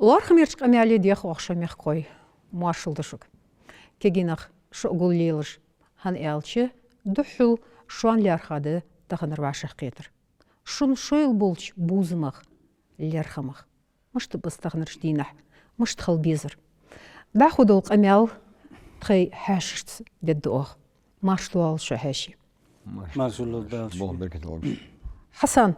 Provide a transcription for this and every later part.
Олар қамяле дех оқшамех қой, маршылдышық. Кегенақ шоғыл лейлыш хан әлчі дұхыл шуан лярхады тағыныр вашық кетір. Шун шойл болч бузымақ лярхамақ. Мышты бұстағыныр штейнақ, мышты қыл безір. Дахудыл қамял тғай хәшішті деді оқ. Маршлу алшы хәші. Хасан,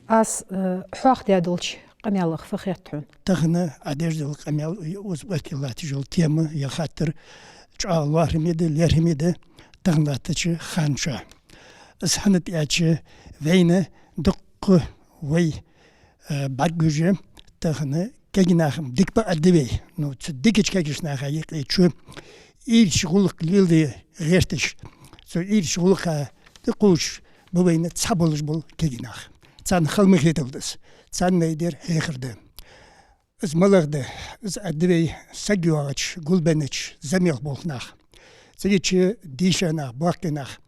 аз хуақ дәділч قميال فخيرتون تغنى عدير القميال وزبطيلات جول تيما يا خاطر جا الله رميد ليرميد تغنى تجي خانشا اسحنت ياجي وين دق وي بعجوجه تغنى كيناخم ديك با ادبي نو تديكش كيش ناخا يقي شو إيل شغلك ليلدي غيرتش سو إيل شغلك تقوش بوين تصابلش بول كيناخ تان خلمخ يتلدس تان نيدر هيخرده از ملغده از ادبي سجواغش قلبنش زميل بولناخ زيتش ديشنا باقناخ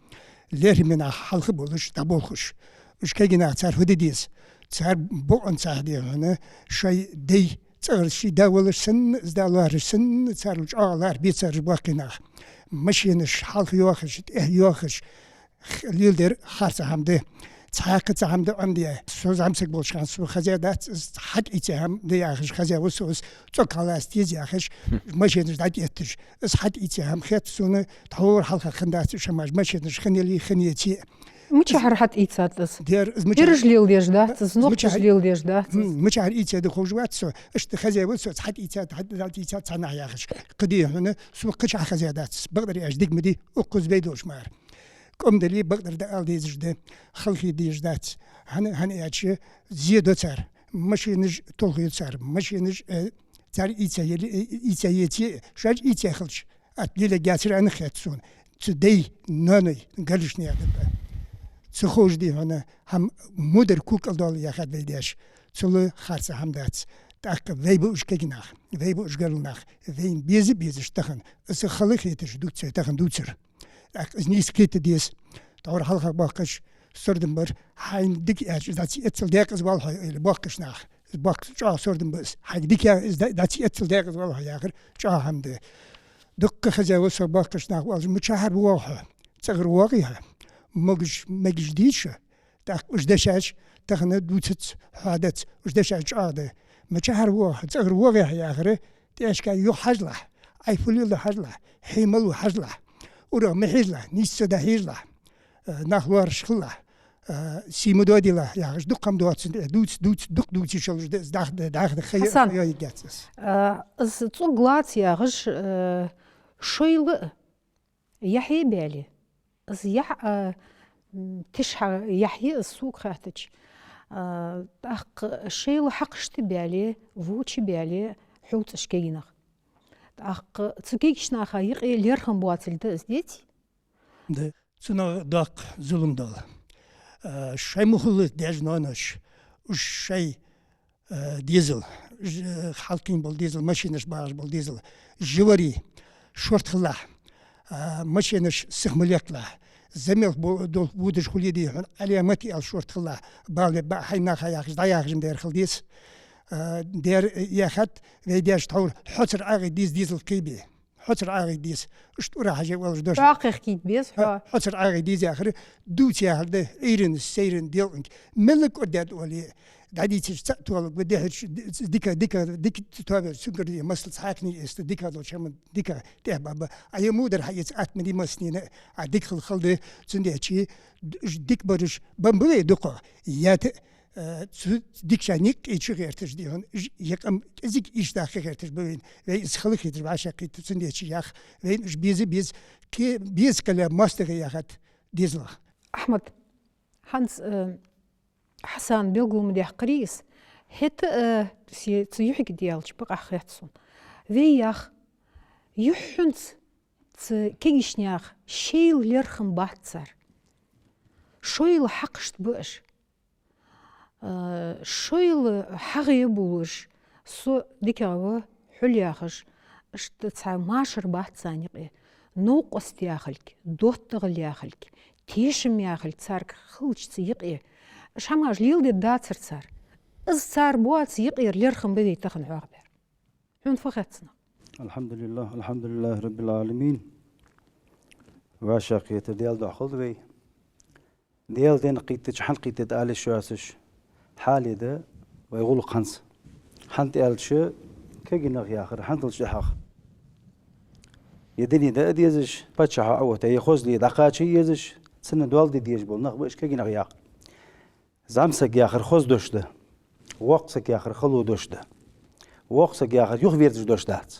ليرمنا حلق بولش دبولخش وش كيناخ تار هديديس تار بوقن ساعدي هنا شي دي تار شي داولش سن زدالار سن تار وجعلار بيتر باقناخ مشينش حلق يوخش يوخش ليلدر خارصه همده تحقق هم ده عندي سوز هم سك بولش كان سو خزيدات حد إتهم ده آخرش خزيد وسوس تكالاس تيجي آخرش ماشينش دايت يتش بس حد إتهم خيط سونه تطور حلقة خندات شماش ماشينش خنيلي خنيتي مشاعر حد إتسات بس يرجليل ديش ده تزنوق تجليل ديش ده مشاعر إتسات ده خوجوات سو إشت خزيد وسوس حد إتسات حد دايت إتسات صنع آخرش قديه هنا سو قش خزيدات بقدر يجدك مدي أقص بيدوش مار كم دليل بقدر ده ألديز ده خلقي ديج دات هن أشي زيادة صار ماشي نج تلقي صار ماشي نج صار إيتايتي شاج إيتاي خلش أتلي لجاتر أنا خاتسون تدي ناني قالشني هذا تخوج دي هنا هم مدر كوك الدول ياخد بيداش تلو خارسة هم دات تأك ويبوش كجناخ ويبوش قالناخ وين بيزش تخن بس خلقي يتش دوتر تخن دوتر از نیست کیت دیس دور حلقه باقش سردم بر هاین دیک از داتی اتل دیک از وال های باقش نخ باقش جا سردم بس هاین دیک از داتی اتل دیک از وال های آخر جا هم ده دق خزه و سر باقش نخ وال مچهر واقع تغر واقعه مگش دیشه دق اش دشش تخنه دوتت حادث اش دشش عاده مچهر واقع تغر واقعه آخره دیش که یو حجله ای فلیل حجله حیمل حجله ورا محيزلا نيسا دهيزلا نخوار شخلا سيمودوديلا يا دقم دوت دوت شلش داخل خير حسن از تو غلات يا غش شويل يحيى بالي از تشح يحيى السوق خاتج شيل حقشت بالي ووتش بالي حوت اشكينخ أق تسكيكشنا خايق ليرخم بواتل تزديتي ده سنا داق ظلم دال شيء مخلط ديجنانش وشيء ديزل حالكين بالديزل ماشينش باش بالديزل جواري شورت خلا ماشينش سخمليك له زميل دول بودش خليدي علامتي الشورت خلا بالي حينا خياخش داياخش دير خلديس دير ياخد ويداش تور حصر عاقي ديزل كيبي حصر عاقي ديز اشتورا حاجه ولا دوش عاقي كيت بيس حصر عاقي ديز اخر دوت يا هذا ايرن سيرن ديلنج ملك ودات ولي دادي تشتول بده ديك تتابع سكر مسل ساكني است ديك لو شمن ديك ده بابا اي مودر حيت اتمدي مسنين اديك خلده سندي شي ديك برش بمبلي دقه يات ديكشانيك إيشغيرتش ديهن يقام إزيك إيش داخليرتش بين وين خلقيتش بعشاقي تسندي شياخ وين إيش بيز كي بيز كلام ماستر ياخد ديزلا أحمد هانس حسن بيقول مديح قريس هت تيحك ديالش بقى خيتسون وياخ يحنت كيشنياخ شيل ليرخم باتسر شويل حقشت بقش شويل حغي بولش سو ديكاوا حلياخش اشتتسع ماشر بات سانيقي نوق استياخلك دوت تغلياخلك تيشم ياخل تسارك خلش تيقي شاماج ليل دي داتر تسار صار بوات يقير ليرخم بدي تخن عقبر حون فختنا الحمد لله رب العالمين واشاقية ديال دو خلوي ديال دين قيتج حن قيتد آل شواسش حالي ده ويقول قنص حنت آل شو كجناغ يا آخر حنت الشحاخ يدني ده أديزش بتشح عوته يخوز لي دقاتشي يزش سنة دوالدي ديج بول نخبش كجناغ يا آخر زمسك يا آخر خوز دوش ده وقتك يا آخر خلو دوش ده وقتك يا آخر يخ فيرتش دوش دات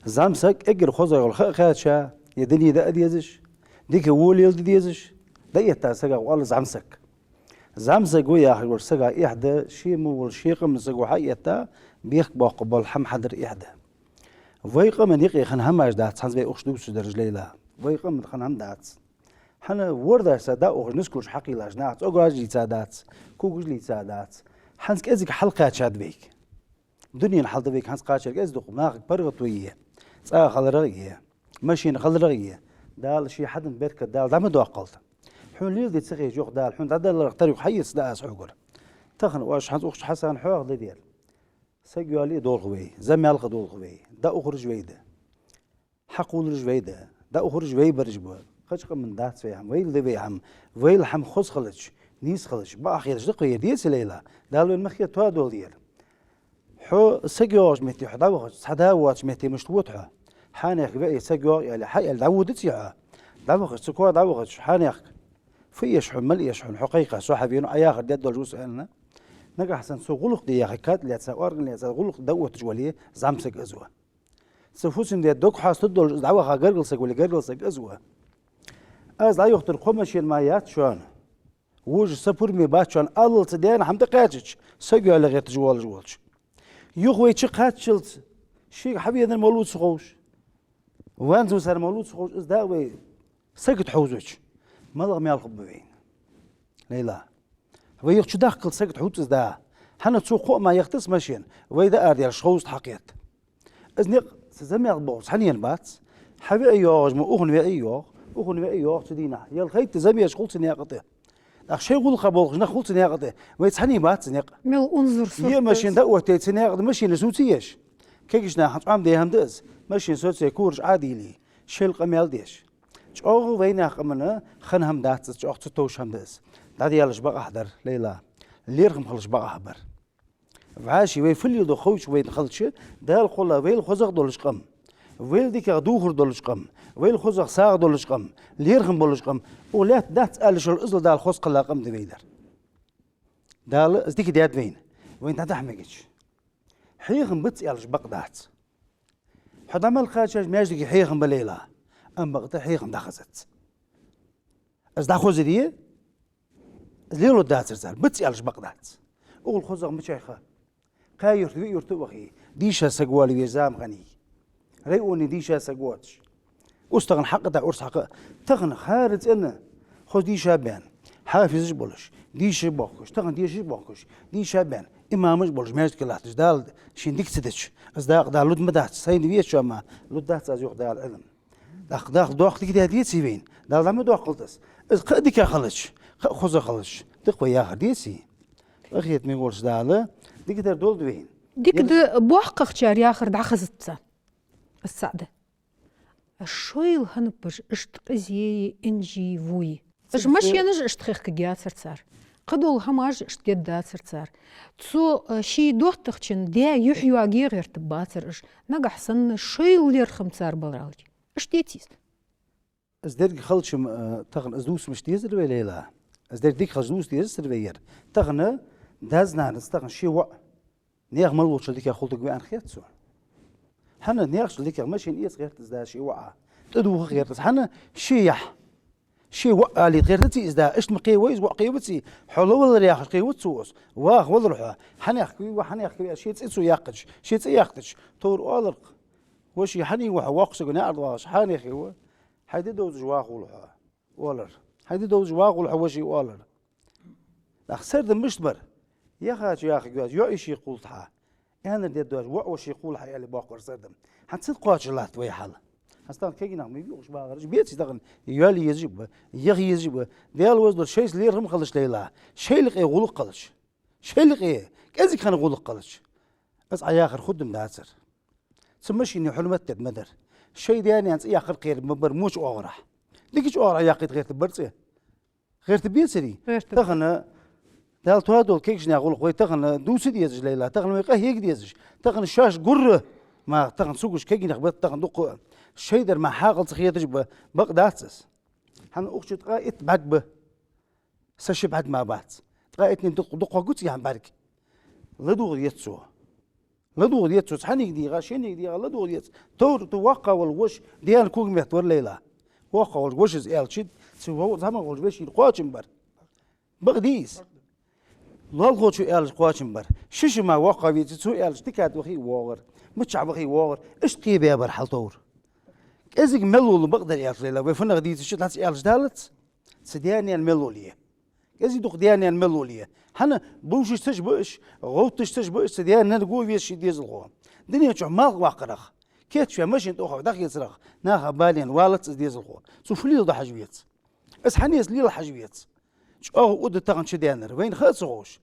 زمسك اجر خوز يقول خاتشا يدني ده أديزش ديك وول يلد ديزش ده يتاسقا والله زمسك ويا آخر ورسقا إحدى شيء مو شيء قم سقوا حياتا بيخ باقبل حم حدر إحدى ويقا من يقي خن هماش دات حنز بي أخشدوس درج ليلا ويقا من خن هم دات حنا وردا سادا أخر نسكوش حقي لاجنات أقراج لي سادات كوكوش لي سادات حنز كأزك حلقة شاد بيك دنيا الحلقة بيك حنز قاشر أزدق ناخك برغطوية ساق خل رغية ماشين خل رغية دال شي حد بيرك دال دام دوقلت حون ليل دي تسقي جوق دال حون دال رقتري وحيس داس حوقر تخن واش حنز أخش حسن حوق ديال سجوالي دول خوي زميل دول خوي دا أخرج ويدا حقول رجويدا دا أخرج وي برجبوا خشق من دات فيهم ويل ذي بيهم ويل حم خص خلش نيس خلش باخير دقيقة ديس ليلة دالو المخية توا دول ديال حو سجوج متي حدا وخش حدا واتش متي مشتوتها حانيخ بقي سجوج يعني حي العودت يا داوخش سكوا داوخش حانيخ فيش حمل يشحن حقيقة صحابين عياخر ديال دول جوس أنا نجا حسن سو غلق دي خكات اللي تسوار اللي غلق دوت جواليه زعمسك ازوا سفوسن دي دوك حاس تدول دعوه غرغلسك ولا غرغلسك ازوا از لا يختر قمشين مايات شلون وج سفر مي باتشون الله تدين حمد قاتش سجوا على غير جوالش يخوي تشقاتشلت شي حبيبنا المولود سخوش وانتو سر مولود سخوش از داوي سكت حوزوش ملغ ميال خبوين ليلى ويخش داخل سكت حوت دا حنا تسوق ما يختص ماشين ويدا اريال شخوص حقيقت ازنق زمي البوس حنين بات حبي ايوغ مو اخن في ايوغ تدينا يا الخيت زمي شخوص نياقته اخ يقول قبول نخوص نياقته ويتحني بات نيق مل انظر صوت يا ماشين دوت تنياقد ماشين لسوتيش كيكشنا حطعم دي همدز ماشين سوتي كورج عادي لي شيل قميل ديش شوغ وينا قمنا خنهم دات شوغ توش همدز دادي يالش بقى حضر ليلى ليرخم خلش بقى حبر فعاشي وي فلي دو خوش وي خلش دال قلا ويل خزق دولش قم ويل ديك دوخر دولش قم ويل خزق ساق دولش قم ليرخم بولش قم ولا دات قالش الازل دال خص قلا قم دبيدر دال ازديك ديات وين تحمقش حيخم بت يالش بقى دات حدا مال خاچ ماجدي حيخم بليلى ام بقى حيخم دخزت از داخوز دي ليلو داتر زال بتس يالش بقدات أول خزق مشايخة قاير في يرتوخي ديشا سجوالي ويزام غني ريوني ديشا سجواتش أستغن حق دا أرس حق تغن خارج أنا خذ ديشا بان حافظ بولش ديش باكوش تغن ديش باكوش ديشا بان إمامش بولش ماجد كلاتش دال شين ديك تدش أصدق دال لود مدات سين بيت شو ما لود دات أزيق دال علم داخل دوق تيجي ديت سيبين دال لما دوق قلتس إز قدك خلش خذ خلش تقوى يا خديسي أخيت ما يقولش داله ديك تر دول دوين ديك د بوحقق شار يا آخر دعخزت السعدة الشويل هنبش اشتقزي انجي وي اش ماشي نج اشتخيخ جات سرتسار قدول هماج اشتجدات سرتسار تسو شي دوختخشن ديا يحيو غير تباتر اش نجا حسن شويل لير خمسار بلراوج اشتيتيس ازدرك خلش تغن ازدوس مش تيزر ولا ازدرك ديك خلش تيزر وير تغن دازنا نستغن شي وق نيغ ملوش اللي كيخلطك بان خياتسو حنا نيغش اللي ماشي نيس غير تزدا شي وقع تدو غير حنا شيح شي وقع اللي غير تي ازدا اش مقيويز وقيوتي حلو ولا ياخ قيوتسوس واخ وضرح حنا يحكي وحنا يحكي شي تسو ياقش شي تياقش تور اولق وشي حني وحواقش نعرض واش حاني خيو حيدي دوز جواق ولها ولر حيدي دوز جواق ولها وشي ولر اخسر دم مشتبر يا خاج يا اخي جواز يو شي قولتها انا دي دوز وشي يقول حي اللي باقر سردم حتصدقواش الله توي حال هستان كينا ما بيوش باغرج بيتي دغن يالي يجيب يغي يجيب ديال وزدر شيء اللي رم خلش ليلا شيء اللي يقول قلش شلقي كازك خان غول قلش بس عياخر خدم داسر سمشيني حلمت مدر شيء دياني أنت يا خير مبرموش أغرح ديكش أغرح يا غير تبرسه غير تبيسري تخنا دال توادول كيكش نقول خوي تخن دوسي ديزج ليلا تخن ميقه هيك ديزج تخن الشاش قرة ما تخن سوقش كيكي نخبط تخن دق الشيدر ما حاقل تخيط تجب بقداتس حن أخش تقايت بعد به سش بعد ما بات تقايتني دق قوتي عم بارك لا دور يتسو لا دور يتسو حنيك دي غاشينيك دي لا دور يتس تور توقع والوش ديال كوك مهتور ليلا وقع والوش زيال شد سو زعما والوش باش يقاتم بر بقديس لا الغوتشو إلش قواتشم بر شش ما وقع في تسو إلش تكاد وخي وور متشع وخي وور إيش تقيب يا بر حلطور إزق ملول بقدر إلش ليلا ويفنا غدي تشد هاس إلش دالت سدياني الملولية إزق دوق دياني الملولية حنا بوش تشبش غوت تشبش سدياني نقول في شيء ديز الغوا دنيا شو مال واقرخ كيت شو ماشي توخ داخل يسرخ ناخ بالين والت ديز الغوا شوف لي ده حجبيت بس حنيس لي الحجبيت ود تغن شديانر وين خاصوش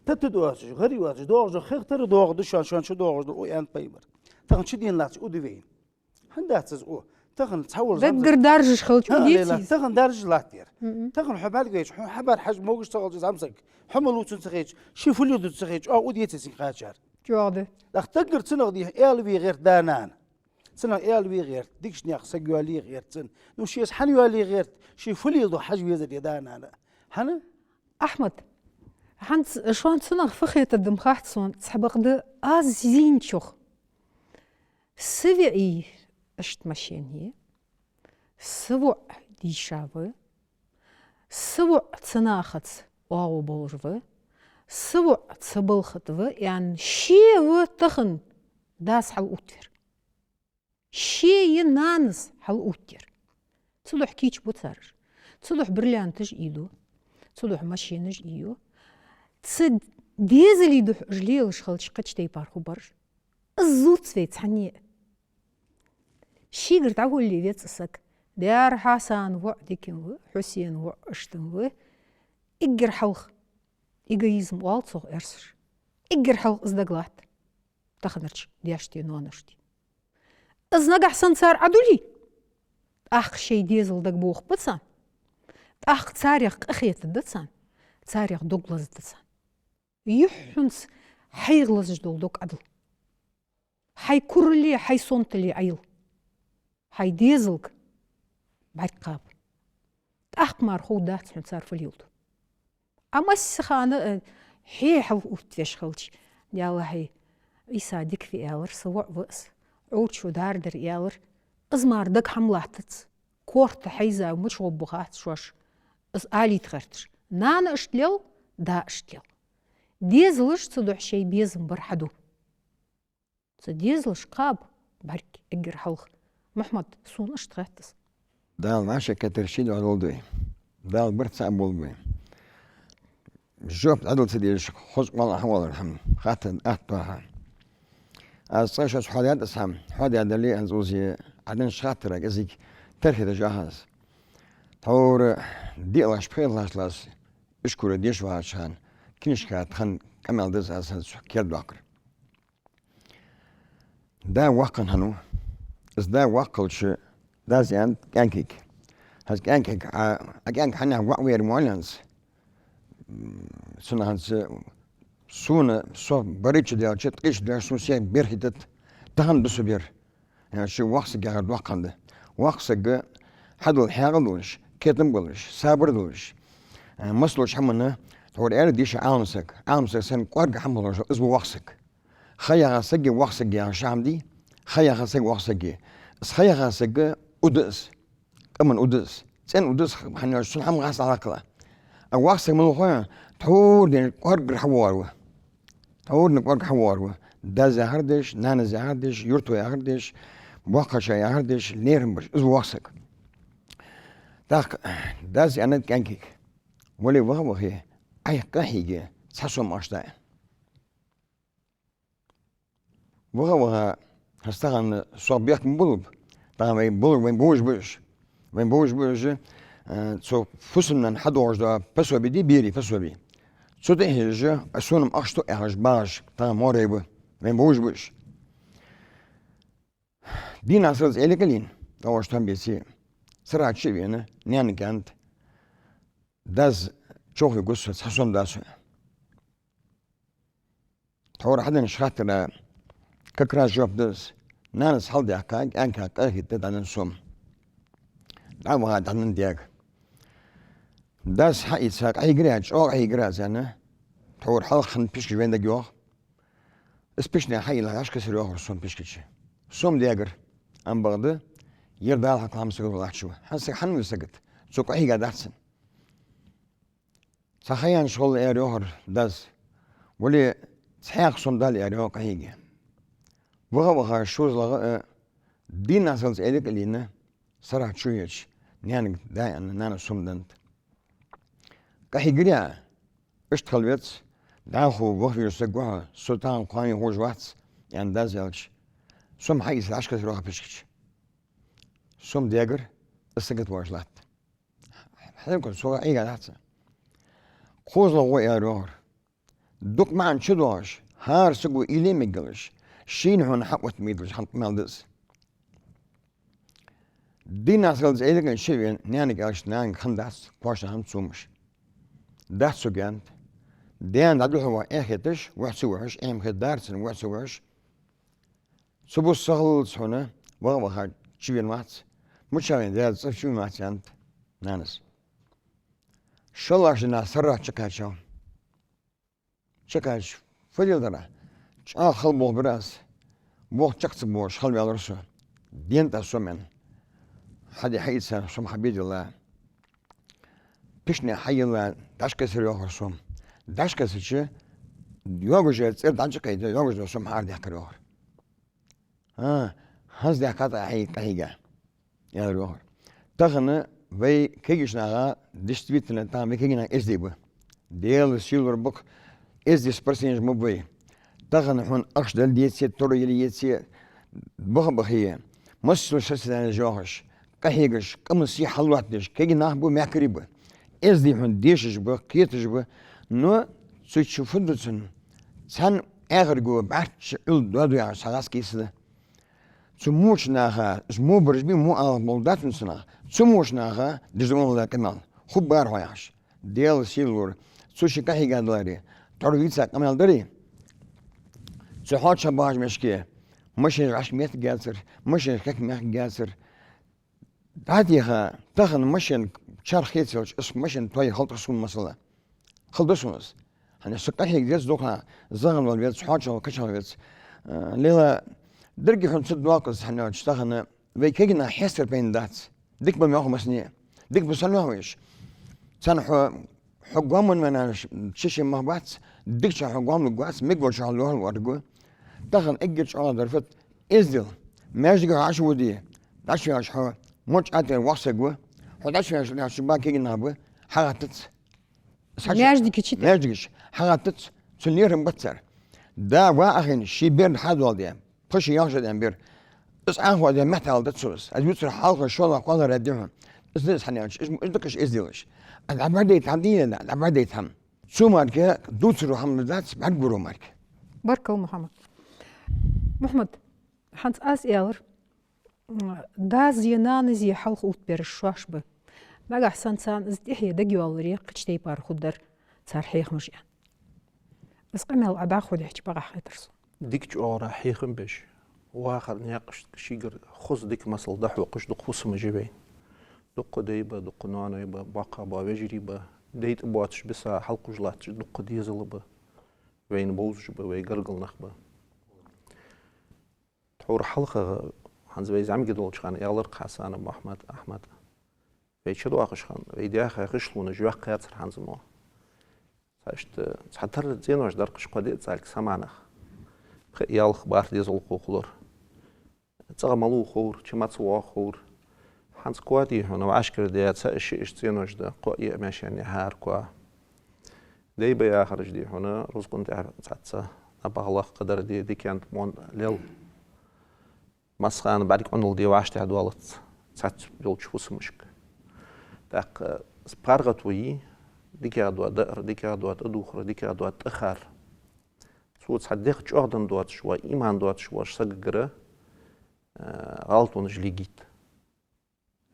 تتدوش غري واش دوغ خير تر دوغ دشان شان شو دوغ دو ان بايبر تغن شدين لاتش ودي وين هندات او تغن تحول دقر دارج خلت وديتي تغن دارج لاتير تغن حبال جيش حبال حج موغش تغل زامسك حملو تنسخيج شوفوا لي تنسخيج وديتي سين قاچار جوده دخ تقر تنغ دي الوي غير دانان سنة الوي غير ديكش نياخ سجوالي غير تن نو شيس حنوالي غير شي فلي دو حج ويزر يدانا انا حنا احمد هانت شوان تنغ فخيت الدم خاحت سون تسحبق د ازين شوخ سوي اشت ماشين هي سوع دي شابه سوع تناخت واو بولجو سوع تسبلخت يعني شي و تخن داس حل اوتر شي نانس حل اوتر تصلح كيش بوتسارج تصلح برليانتج ايدو تصلح ماشينج ايو تصد ديزل يدو جليل شخلش قد شتي بارخو برج الزوت سويت حنية شي قرت عقول اللي يتسك دار حسن وعدكن و حسين وعشتن و اقر حلخ ايجايزم والصغ ارسش اقر حلخ ازدقلات تخنرش دياشتي نونشتي ازنق احسن صار عدولي اخ شي ديزل دق بوخ بتسان اخ تاريخ اخيت دتسان تاريخ دوغلاز دتسان يحنس حيغلز جدول دوك عدل حي كورلي حي صونتلي عيل حي ديزلك بعد قاب اخ مارخو دات صار في اليوت اما السخانه حي حو وتفش خلتي يا وهي يسادك في اور سوع بس عود شو دار در ياور ازمار دك حملاتت كورت حيزا ومش وبخات شوش از آلي تخرتش نانا اشتلل دا اشتلل ديزلش تصدح شي بيزم برحدو ديزلش قاب برك اقر حلخ محمد سون اشتغتس دال ماشي كترشيد على دال برت بولبي جوبت عدل سديش خذ والله حوال الحمد خاطر احطها الصيش حاليات اسهم حاليات اللي انزوزي عدن شاطر ازيك ترخي جاهز تور ديلاش بخيلاش لاس اشكر ديش واشان كنيش كات خن كمال دز اساس كير داكر دا وقن هنو از دا وقلش دا زين كانكيك هز كانكيك اجانك حنا وقوير مولانس سنة هنس سونة صو بريتش ديال شت قيش ديال سوسيا بيرهدت تهن بسبير يعني شو وقت جاهر وقنده وقت حدو حاغلوش كتم بولش صابر دولش مسلوش حمنا تقول انا ديش عامسك سن قرق حملوش اسبو وقتك خيا سجي وقتك يا شامدي خيا سجي وقتك خيا سجي ودس كمان ودس سن ودس حنا شو حم غاس علاقه وقتك من خويا تقول دي قرق حوارو تقول نقرق حوارو دا زهردش نانا زهردش يرتو يهردش وقش يهردش نيرمش اسبو وقتك داك داز أنا كانكيك ولي وهو هي أي كهيجة تحسوا ماشتا وهو هستغن صبيات مبلب طبعا بلب وين بوش سو فسنا حدوش دا بسوا بدي بيري فسوا بي سوده هجه اسونم اخشتو اهج باش تا موريبه من بوش دين اساس الكلين دوشتن بيسي سرعه شيبينه نيان كانت داز çok يقص حسون داس تور حدا نشخاتنا ككراس جوب داس نانس حال حكاك انك حكاك تدان سوم دعوا هذا عن دياك داس حقي ساق اي جراج او اي جراج انا تور حال خن بيش وين دجوا اسبيشنا حي لا عشك سيرو سوم بيشكتش سوم دياجر ام بغد يردال حق خمس يقول شو حس حن سقط سوق اي قاعد احسن صحيح شغل اريوهر داس ولي صحيح سوم دال اريو قهيجي وغا شوز لغا دين اساس اليك لينا صراحه شويش نيان دا انا سوم دنت قهيجريا اشتغل بيت داخو وغفي سقوا سلطان قاني هوج وقت يعني دازلش سوم حيس عشكة روح بيشكش سوم دياجر السقط واجلات حلمكم سوى اي قاعد خوز لو يا روح دوك معن شدواش هار سقوا إلي مقلش شين هون حقوت ميدلش حنط مالدز دي ناس قلت ايدك شيء نانك اش نانك خنداس قواش هم تسومش ده سجنت ديان عدو هو اخيتش وحسوش ام خدارسن وحسوش سبو سهل هنا وغا شبين مات مشاوين ده شو مات انت نانس شالله جنا سرع شكاچو شكاچ فديل درا خل بو براس بو چقص بوش خل يالرسو دينتا سومن حد حيسا سم حبيد الله بيشني حي الله داشكسر يوخرسوم داشكسر يوغجه تصير دانشكاي يوغجه سم حار ديكروه هاز ديكاتا حي قهيجا يا روح تغنى وي كيجناغا ديستريبيوتنا تام كيجنا ازديبو ديل سيلور بوك از ديس برسنج موبوي تغنى هون اخدل ديتسي توري يتسي بخبخيه مسلو شسدان جوهش قهيجش قمسي حلواتش كيجنا بو ماكريبو از دي هون ديشش بو كيتش بو نو سوتشوفندسن سان اغرغو بارتش ال دودو يا سالاسكيس سموش ناها اسمو برجبي مو على مولداتن سنة سموش ناها دزمون لا كمال خوب بار هواش ديال سيلور سوشي كاهي قادلاري ترويتسا كمال دري سحوت شباج مشكي مش عش ميت جاسر مش كك ميت جاسر هذه تاخن مشين شرخيتش اسم مشين توي خلطسون مسألة خلطسونس أنا سكاهي جاس دوكا زغن والبيت سحوت شو كشوا البيت ليلا درجة خمسة واقص حنا اشتغلنا ويكيجنا حسر بين دات ديك بمياخو مسنية ديك بسنوهوش سان حقوم من أنا شيء ما بات ديك شو حقوم الجواس مقبل شو الله الورقة تاخن اجت شو درفت ازدل ماجي عاش ودي داش يا شو موش أتر واسقة وداش يا شو باكي جنابه حاطت ماجي كتشي ماجيش حاطت سنيرهم بتصر دا واخن شي بين حد والدي خش ياخذ امبير بس اخو ده محتال ده تسوس اليوتر حلقه شغله قال ردهم ازدس حنيش ازدكش ازدلش انا بديت عندي انا بديت هم شو ماركه دوتر حمدات بعد برو مارك بركه محمد حنت اس يالر دا زينان زي حلق اوت برشواش به ما احسن سان ازدحي دجوالري قشتي بار خدر صارحيخ مش اسقمل ابا خد حكي بقى حيترسو ديك أورا حيخم بش واخر ناقش شيقر خص ديك مسل دحو قش دق خص مجيبين دق ديبا دق نانا يبا باقا با وجري با ديت بواتش بسا حلق جلاتش دق ديزل با وين بوزج با وي قرقل نخبا تحور حلقة هنز وي زعم قدولش خان يالر قاسانا محمد أحمد وي شدو آخش خان وي دياخ آخشلون جواق قياتر هنز مو ساشت سحتر زينوش درقش قديت سالك سمعنخ يالخ بار ديزل قوخلور تغملو خور تشماتسوا خور حنس كواتي هنا وعشكر ديات سأش اشتينوش ده قوية ماشي يعني هار كوا دي بيا خرج دي هنا رزقن تعرف تاتسا أبغى الله قدر دي كانت مون ليل مسخان بعدك عنول دي وعشت عدوالت تات جولش فوس مشك داق سبارغت وي ديك غدوة دقر ديك غدوة أدوخر ديك غدوة أخر سوت صدق جوردن دوات شوى إيمان دوات شوى شسجرة غلط ونجليجيت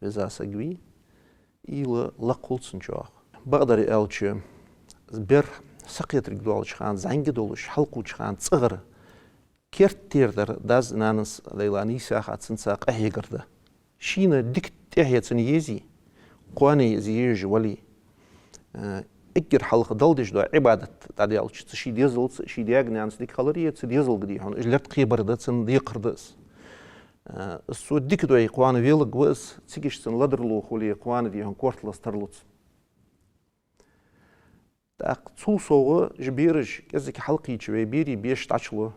إذا سجوي إلى لقولسن جوا بقدر ألش بير سقيت رجدولش خان زنگ دولش حلقوش خان صغر كيرت تيردر داز نانس ليلاني ساخات سنساق أهيجرده شينا ديك تهيتن يزي قواني زيج ولي اجر حلقة دلدش دو عبادة تاديالش تشي ديزل شي دياغنانس ديك خلريه تديزل قدي هون اجلت قيبر تسن ديقردس السو ديك دو قوان ويلق وس تيجيش سن لدرلوخ ولي قوان دي هون كورتلس ترلوت تاق تو سوغ جبيرج كزك حلقي تشوي بيري بيش تاچلو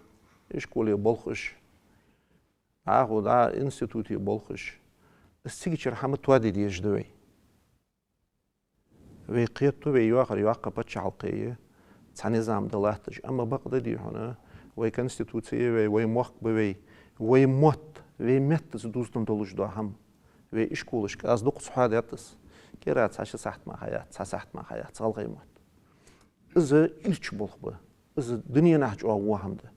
ايش كولي بولخش اخو دا انستيتوتي بولخش السيجي رحمة توادي ديش دوي ويقيتو ويواخر يواقع باتش حلقية تنظام دلاتج أما بقدر دي هنا ويكونستيتوتي ويموق بوي ويموت ويمت زدوزدن دولش دو هم ويشكولش كاز دوق صحاداتس كيرات ساشا ساحت ما حياة ساحت ما حياة صالغي موت إذا إلش بولخ إذا دنيا نحج أو همده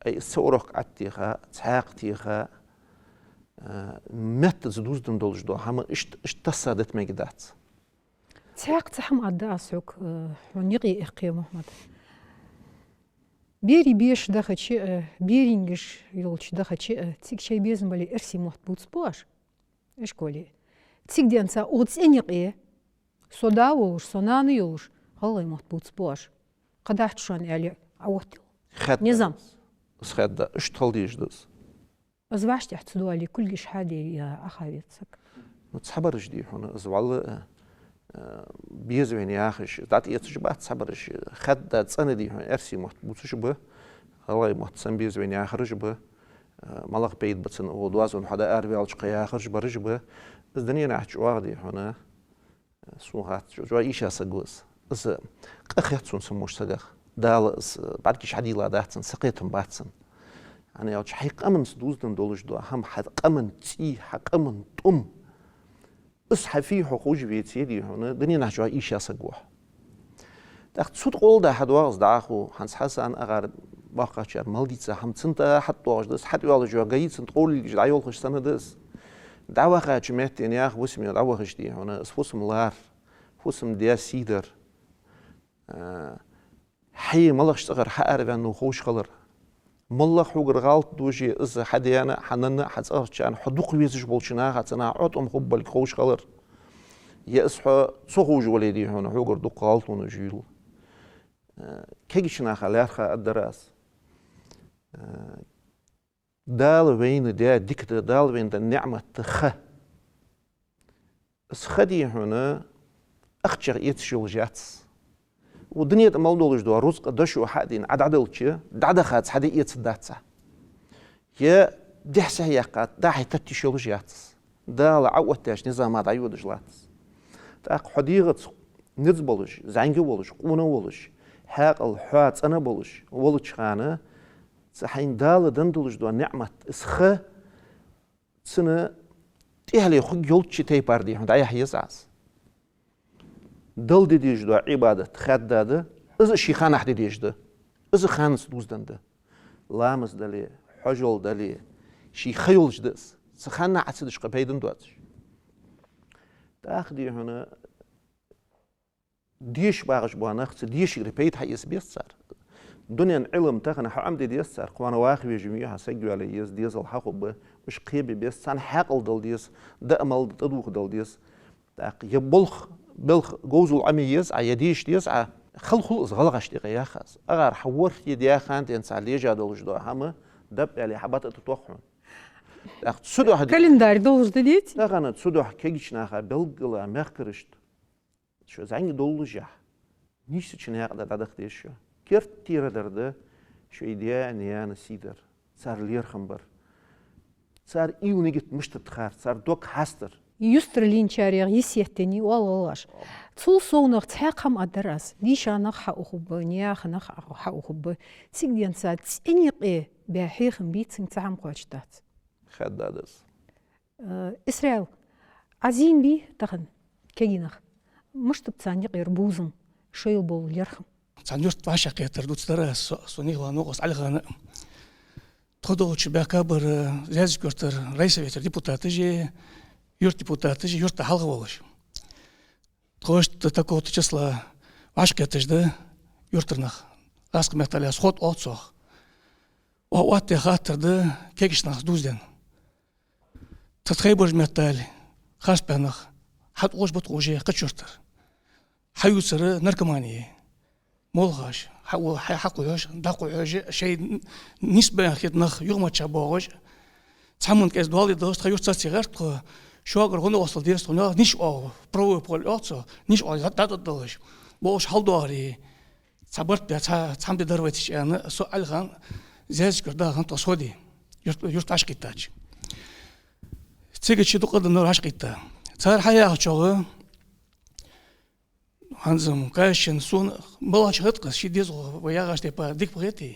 أي السورك عتيخا تحاقتيخا مت زدوزدن دولش دو هم اشتصادت مجدات تاق تحم أداسوك ونيقي إقيا محمد بيري بيش دخل بيرينجش يولش دخل تيك شيء بيزن بالي إرسي محبوط باش إيش قولي تيك دي أنسا أوتس إنيقيا صدا ولش صناني يولش هلا محبوط باش قدحت شان علي عوتل نظام خد اشتغل ديش دس أزواج تحتدوا علي كل جيش حادي يا أخواتك نتصبرش دي هنا أزوال بيزوين يا أخش دات يتجبات تصبرش خد دات سنة دي هنا أرسي محبوطش به هلا محتسن بيزوين يا خرج به ملق بيت بتسن ودوازون حدا أربي على شقيا خرج برج به الدنيا نحج واغدي هنا سوغات جوا إيش سجوز إذا أخيت سون سموش سجخ دال بعد كيش حدي لا داتن سقيتهم باتسن أنا يالش حق أمن سدوزدن دولش دو هم حق أمن تي حق أمن طم إصحى فيه حقوق بيتي دي هنا دنيا نحجوا إيش يسقوه تأخذ صوت قول ده حد واقص دعخو هنس حسن أغار باقة شر مالديتسا هم تنتا حتى واقص دس حد يالله جوا جاي تنت قول جد عيال خش سنة دس دعوة خاطر جمعت يعني أخ وسمي دعوة خش دي هنا اسفوسم لار فوسم ديا سيدر حي ملخش صغر حقر إنه خوش خلر ملخ حجر غلط دوجي إذا حديانا حننا حتصغر كان حدوق ويزج بولشنا حتنا عطم خبل خوش خلر يأصحى صخوج ولدي هنا حجر دوق غلط ونجيل كيجشنا خلارخ الدراس دال وين ده ديكت دال وين ده نعمة خ خدي هنا أخشى يتشيل جاتس والدنيا مالدولش دو رزق دشوا حدين عدلتش دعدخات حدي يتصداتها يا دحسه يقات داحي تتشيل جاتس دال عوتاش نظام هذا عيود جلاتس تاق حديقة نزبلش زعنجي ولش قونا ولش حاق الحات أنا بولش ولش خانة سحين دال دندلش دو نعمة اسخ سنة تهلي خو يولتش تيباردي هند أي حيزعز دل ديش دو عبادة خد داده إذا شي خان أحد ديش ده إذا خان سدوز دنده لامس دلي حجول دلي شي خيولش دس سخان عتسدش قبيدن دواتش تأخدي هنا ديش باغش بوانخت ديش ريبيت حيس بيسر دنيا علم تخنا حمد ديسر قوانا واخي جميعها سجوا على يس ديس الحقب مش قيبي بيس سان حقل دل ديس دأمل تدوخ دل ديس تاق يبلخ بلخ جوزو عميز عيديش ديس خلخل غلغش دقيقة خاص أغار حور يديا خانت إنسان ليجا دولش دو هما دب على حبات تتوخون أخت سودو هاد كالندار دولش دليت أغانا سودو كيجش ناخا بلغلا مخكرشت شو زعين دولجا نيش تشني هذا دادخ ديش كيف تيرا درده شو إيديا نيانا سيدر صار لير خمبر صار إيونيجت مش تتخار صار دوك حاستر يسترلين شاريغ يسيتني والله تول صونغ تحقم أدرس ليش أنا حأخب نياخ أنا حأخب تيجي نسات إنيق بحيخ بيت سنتعم قوشتات خد دادس إسرائيل عزين بي تخن كينخ مش تبتاني غير بوزن شيل بول يرخم تانيرت باشا قيتر دوتلرا سونيغلا نوقس على تخدوش باكابر زاز كورتر رئيس بيتر ديبوتاتجي يورت ديبوتاتجي يورت حلقة والش تخوشت تاكو تشسلا عشقة تجده يورترنخ راسك مختلف سخوت أوتسوخ وقت خاطر ده كيكش نخ دوزدن تتخيبرج مختلف خاص بانخ حد اوش بتوجي قشرتر حيوسر نركماني مولغاش حقو يوش داقو يوش شيء نسبة خيط نخ يوم تشابوغش تحمل كاس دوالي دوست خيوش تسيغرت شو اگر هنو وصل ديرست هنو نيش او برو بول اوتسو نيش او دادا دوش بوش حال دواري صبرت بيا تحمد درويتش انا سؤال خان زاز كردا خان تصودي يرت عشق تاج تيجي شي دقد النور عشق تا صار حياه شوغ هانزم كاشن سون بلاش هتقص شي ديزو وياغاش تبا ديك بغيتي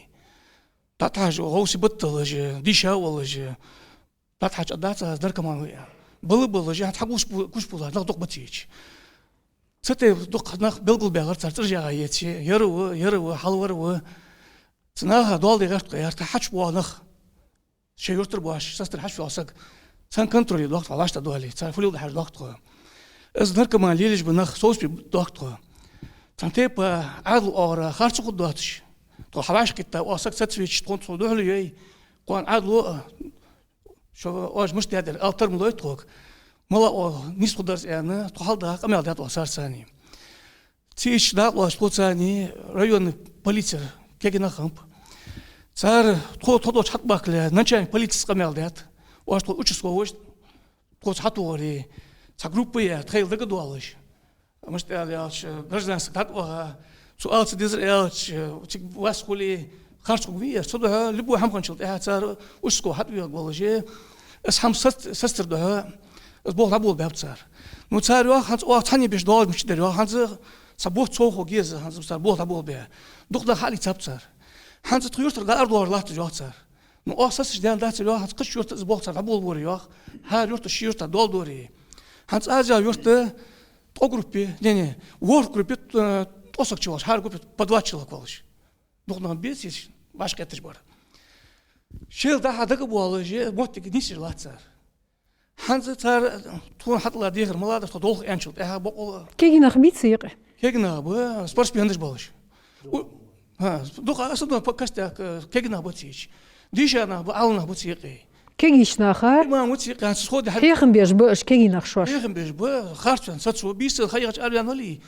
تاتاج غوسي بطلج ديشا ولج تاتاج داتا دركمان بل هتحقوش كوش بولا دق بتيج ستي دق نخ بلغل بيغر ترجع يتي يرو حلور تناها دولدي غيرت غيرت حش بوا نخ شي يرتر بواش سستر حش فاسق سان كنترولي الوقت علاش تدولي تعرفوا لي حاجه الوقت از نركمان ليلج بنخ صوص بالوقت تنتيب عادل اور خارج قدواتش تو حواش كتا واسق ستسويتش تكون صدوح لي قوان عادل شو واش مش تقدر التر ملوي توك ملا نيس قدرس يعني تحال ده قمل ده وصار ثاني تيش ده واش ثاني ريون بوليسير كينا خمب صار تو حط باكله نشان بوليس قمل ده واش تو اتش سووش تو حطوري تا группы تخيل ده قدوالش مش تعرفش гражданский تطوها سؤال تدير ايش واسخلي خارج قوية صدها لبوا هم كنشلت صار وشكو حد ويقولجي اسحم سستر ده اسبوع لابول باب صار نو صار واحد وقت ثاني بيش دول مش دري واحد صبوح تصوخو جيز هذا صار بول لابول بها دخل حالي صار هانز تغيرت الارض ور لات جوات صار نو اساس ديال دات واحد قش يورت اسبوع صار لابول وري واخ ها يورت شيرت دول دوري هانز ازا يورت تو группе не ворк группе тосок чуваш хар группе по 2 человек волш духнан бесиш башка этиш бар шел да хадак болажи мотик нисир лацар ханза цар тун хатла дигер малада то долг энчил бо كينا خبيتسيق кегна бо спортсмендиш болаш дух асадо подкаста кегна ботич дишана бо ална ботиqi كيش ناخر ما موتيقي سخود حيخم بيش باش كينا خشوش يخم بيش بو خارجن ساتسو بيس خيغت اريان لي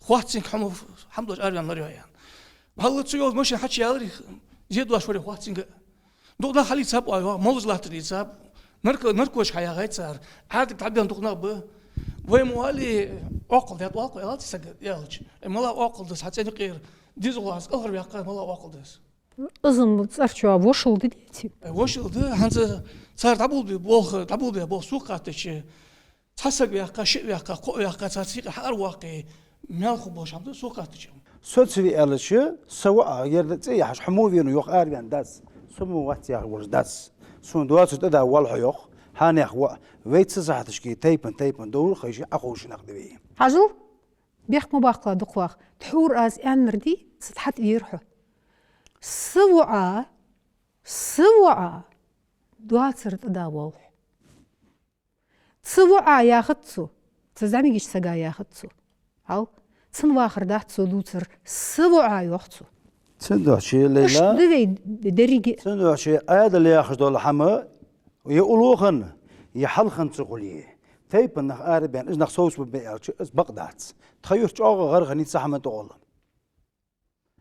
خواتسين حمو الحمد لله اريان لي يعني بهل تسيو مش حكي يالري زيد واش وري خواتسين دوغنا خلي صاب موز لاتري صاب نركوش حياه غيت صار عاد تعبان دوغنا ب وي موالي عقل ديت عقل يلا تسق يالج ملا عقل دس حتى غير ديزغواس اخر بيقى ملا عقل دس ازم تصرفوا وشل ديتي وشل ده هانز صار دبول بو سوقاتش تحسق بيقى شيء بيقى قو بيقى تصيق حار واقع مالخ بوش عم سوقاتش سوتسي ألش سواء يرد زي حش حموذين ويخ آريان داس سمو وقت يا ورز داس سون دوات تدا والحيوخ هاني أخو ويت سزحتش كي تيبن دور خيش أخوش نقدبي عجل بيحكموا باقلا دقواخ تحور از انردي ستحت يرحو سوعة دواتر تداول سوعة ياخدسو تزعمي جيش سجا ياخدسو أو سنواخر داحتسو دوتر سوعة ياخدسو سندوع شيء ليلى اش دوي دريجي سندوع شيء هذا اللي ياخذ دول حما ويقولوخن يحلخن تقوليه تيب نخ آربيان إز نخ صوص ببيعش إز بقدات تخير تشاغ غير غني صحمة تقول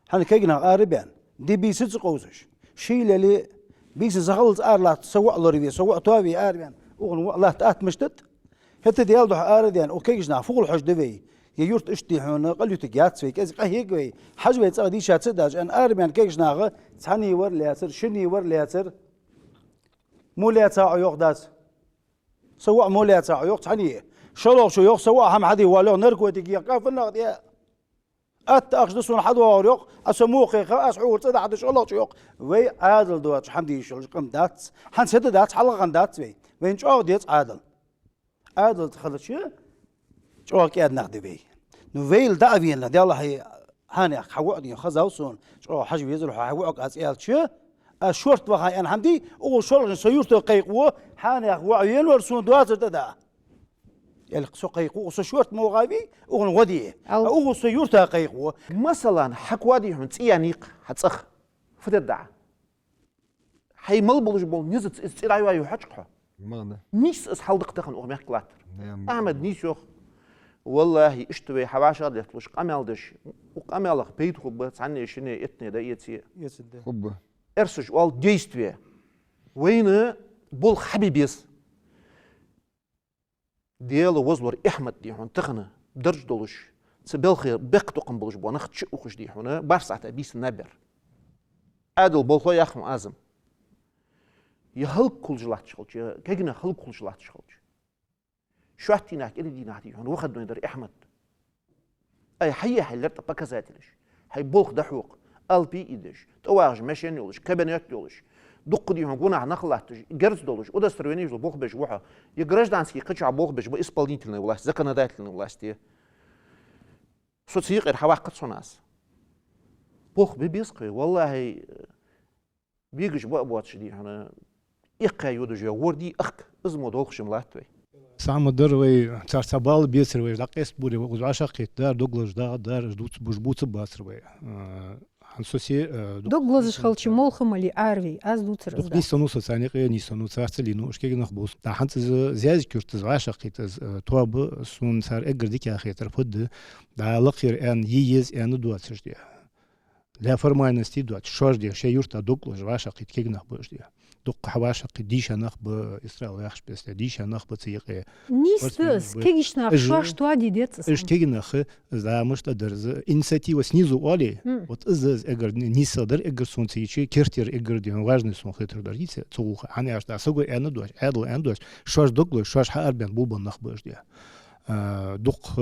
حنا كيجنا آربيان دي بيسيت قوسش شيء اللي بيس زغلت آرلات سواء لوري سواء توابي آربيان وغن الله تأت مشتت هت ديال ده آربيان وكيجنا فوق الحج دبي يورت اشتي هنا قال يتجات فيك إز قهيجوي حجبة تأدي شات داج أن آربيان كيجنا غ ثاني ور لياتر شني ور لياتر مو لياتر عيوقداس سواء مو لياتر عيوق ثاني شلون شو يوق سواء هم حدي ولو نركو تجي قاف النقد يا أتأخذ حد واريق أسموه خيخ أسعور صدق حد شو الله شيوخ وي عادل دوات حمدي شو قم دات حن سد دات حلقة دات وين شو ديت عادل تخلص شو كياد نقد بي نوفيل دعوينا دي الله هي هاني حوقني خزاوسون شو حجب يزرو حوقك أسئلة شو الشورت وهاي أنا عندي وشغل سيورت قيقو هاني وعيين ورسون دوازر دا القصو قيقو وشورت موغابي وغدي أو سيورت قيقو مثلا حكوادي هم تيانيق هتصخ فتدع هي ملبلج بول نزت استرايوا يحققها ماذا نيس أصحاب تخن أغميح كلاتر أحمد نيسوخ والله اشتوي حواشر لتلوش قمالدش وقمالخ بيتخو بس عني شنو اتني دا يتي حب ارسج وال ديستوي وين بول حبيبيس ديالو وزور احمد دي هون تخنه درج دولش تبلخي بقتو قنبلش بو نخت شقوخش دي هون بارسعت بيس نبر ادل بولخو يخم ازم يهل كل جلات شغلش كيغنا هل كل جلات شغلش شواتيناك إلي ديناتي هون وخد نيدر أحمد أي حيا حلرت بكزاتلش هاي بولخ دحوق ألبي إيدش تواج ماشين يولش كابينات يولش دق دي هون قونا نخلاتش جرز دولش ودا سترويني يجل بولخ بيش وحا يجرج دانسكي قطع بولخ بيش بإسبالنيتلنا ولاش زكنا دايتلنا ولاستي صوت يقر حواقت صناس بولخ بيسقي والله بيجش بواتش دي هنا إقا يودج وردي أخك إزمو دولخش ملاتوي سام دروي ترسبال بيسروي دقيس بوري وزعشقيت دار دوغلش دار جدوت بوجبوت باسروي هنسوسي دوغلش خلچ مولخملي ارفي از دوتر دوغ نيسونو سانيقي نيسونو سارتلينو اشكي نخبوس دا حنت زياز كورت زعشقيت تواب سون سار اگرديك يا خيتر فد دا لقير ان ييز ان دواتش دي لا فرماينستي دوات شوج دي شي يورتا دوغلش زعشقيت كي نخبوش دي دق حواشق ديش نخ بإسرائيل يخش بس ديش نخ بتسيق نيستس كيجش نخ شوش توادي ديتس إيش كيجي نخ إذا مش تدرز إنساتيوا سنيزو عليه وتأزز إجر نيسادر إجر سونسيشي كيرتير إجر ديون واجن سون خيتر داريس تسوق عني عشت أسوق أنا دوش عدل أنا دوش شوش دقل شوش حاربين بوبا نخ باش دي دق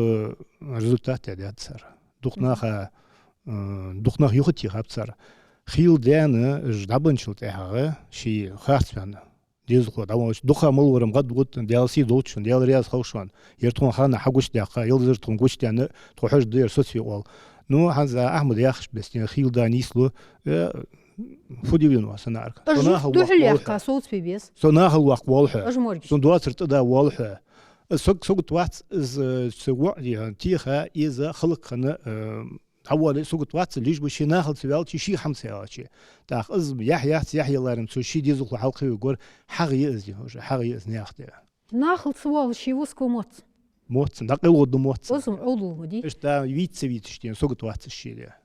ريزولتات دي هتصير دق نخ يختي هتصير خيل ديانا جدابن شلت إحاجة شيء خاص يعني ديزخو دعوش دخا ملورم قد قلت ديالسي دوتشون ديال رياض خوشون يرتون خانا حقوش دقة يلزر تون قوش ديانا تروحش دير سوسي أول نو هذا أحمد ياخش بس خيل دانيسلو فودي بينو سنارك دوحلي قاسوت في بيس سناهل وقت والحة أجمورك سندوات رتدا والحة سوق وقت سوق يعني تيخا إذا خلق خنا أول سوق وقت ليش بشي ناخذ سوالتي شي خمسة أشي تاخ إز يحيى لارم سو شي ديزو حلقي ويقول حقي إزدي حقي إز ناخذه ناخذ سوال شي وسكو موت نقل ود موت وسم عضو ودي إيش تا ويتشتين سوق وقت الشي ده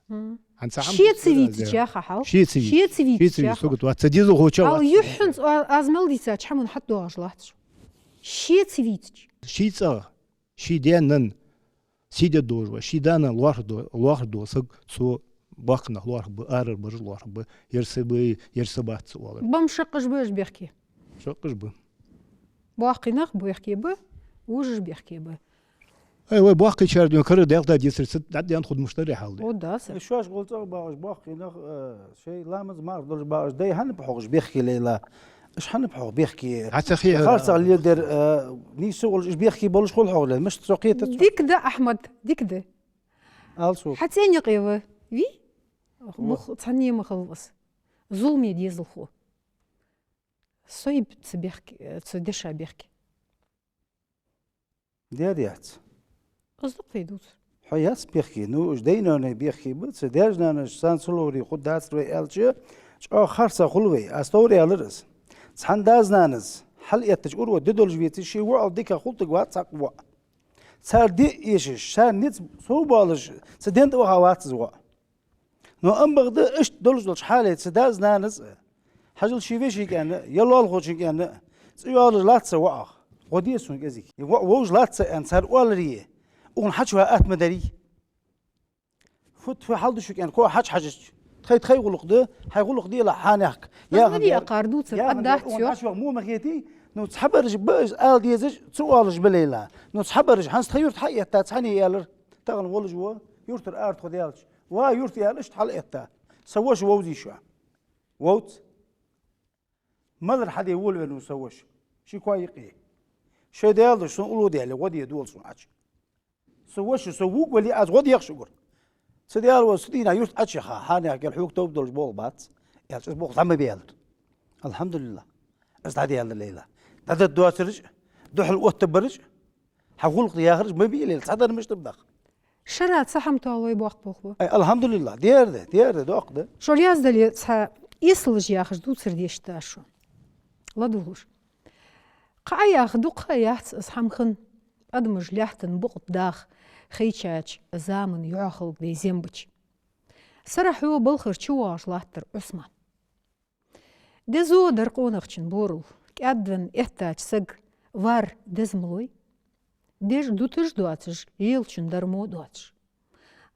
شيت سويت يا خاو شيت سويت سوق وقت ديزو هو شو أو يحنس أزمل دي ساتش حمون حتى عجلاتش شيت سويت شي دينن سيدا دوجوا شي دانا الواحد سق سو باقنا الواحد بأرر برج الواحد يرسبات سوالر بمشقش باش بيحكي شقش به باقي نخ بيحكي به وجش بيحكي به ايوه باقي شاردون كرر ديالتا ديسر ست دعدي ناخذ مشتري حالي وداس شواش قلت باقي نخ شيء لامز ما أقدرش باش داي هن بحوش بيحكي ليلا إيش حنبحق بيحكي حتى خي خالص اللي يدير نيسو إيش بيحكي بولش كل حوله مش تسوقيت ديك ده أحمد ديك ده ألسو حتى نقيوه وي مخ تعني مخلص ظلمي ديزل خو صيب تبيحكي تدشى بيحكي ديات أصدق في دوت حياس بيحكي نو إيش دينا بيحكي بس ديجنا نشان سلوري خد داس روي ألشة شو خارسة خلوي أستوري ألرس سحن دازنانز حل يتجور وددول جويتي شي وعل ديكا خلطق واتساق وا صار دي إيشش صار نيت صوبالش سدنت وهوات زوا نو أم بغد إيش دولش حالة سدازنانز حجل شي فيشي كان يلا الخوشي كان سيال لاتس وا وديسون كذي ووج لاتس أن صار والريه ونحشوا آت مدري فوت في حال شو كان كوا حاجة تخي غلق ده حيغلق دي لحانك يا غدي قاردوت قدحت شو مو مخيتي نو تحبرج باز آل ديزج سوالج بليلا نو تحبرج حنس تخيرت حي تاتحني يالر تغن ولج و يورتر ارت خديالج وا يورت يالش تحل اتا سوش ووزي شو ووت مدر حد يقول انه سوش شي كوايقي شي ديالش شنو قولوا ديالي ودي دول صنعش سوش سووق ولي أزغد يخشور سديال وسدينا يوست أشخا حاني أكل حوك توب دولش بول بات يالش بول ثم بيالد الحمد لله استعدي على الليلة هذا الدواء سرج دحل وقت برج حقول يا خرج ما بيلي صدر مش تبدخ شرات صحم طالوي بوقت بوخبو الحمد لله دير ده دوق شو رياز دلي يسلج يا خرج دو سرديش تاشو لا دولش قايا خدوق ياحت اصحم خن ادمج لحتن بقط داخ خيتشاج زامن يعخل دي زيمبج سرحو بالخر تشواش لاتر عثمان دزو درقونخشن بورل كادن احتاج سق وار دزملوي ديش دوتش دواتش يلشن درمو دواتش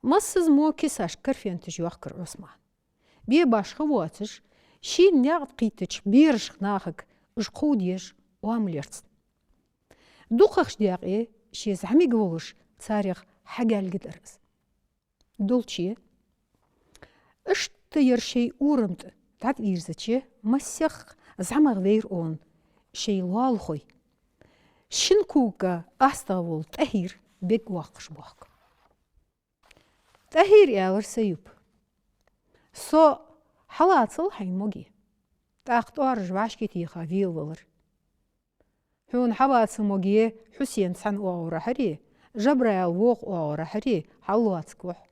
مسز مو كيساش كرفينتج يوخكر عثمان بي باش خواتش شي نعد قيتش بيرش ناخك اشقوديش وامليرتس دوخخش دياقي شي زعمي قولش تاريخ حاجة القدرس دولتشي اشتير شي اورمت تعد ايرزتشي مسيخ زعما غير اون شي والخوي شنكوكا استاول تهير بيك واقش بوك تهير ياور سيوب سو حلاتصل حين موجي تاختوار جواشكي تيخا فيل ولر هون حبات موجي حسين سان اورا حري جبرا ووق اورا حري حلوات كوح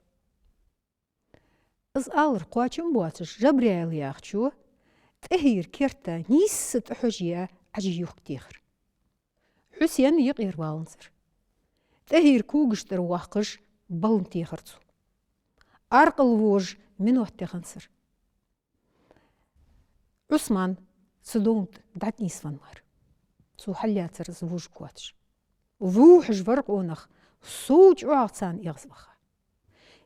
از الر قواتشم بواتش جبرا ياخشو تهير كيرتا نيس تحجيا عجي يوخ تيخر حسين يقير بالنصر تهير كوغشتر واقش بلن تيخرتو ارقل ووج من وقت خنصر عثمان صدونت دعت نيسفان مار سو حلياتر زوج كواتش ووح جبرق ونخ صوج عاطسان يغزبخ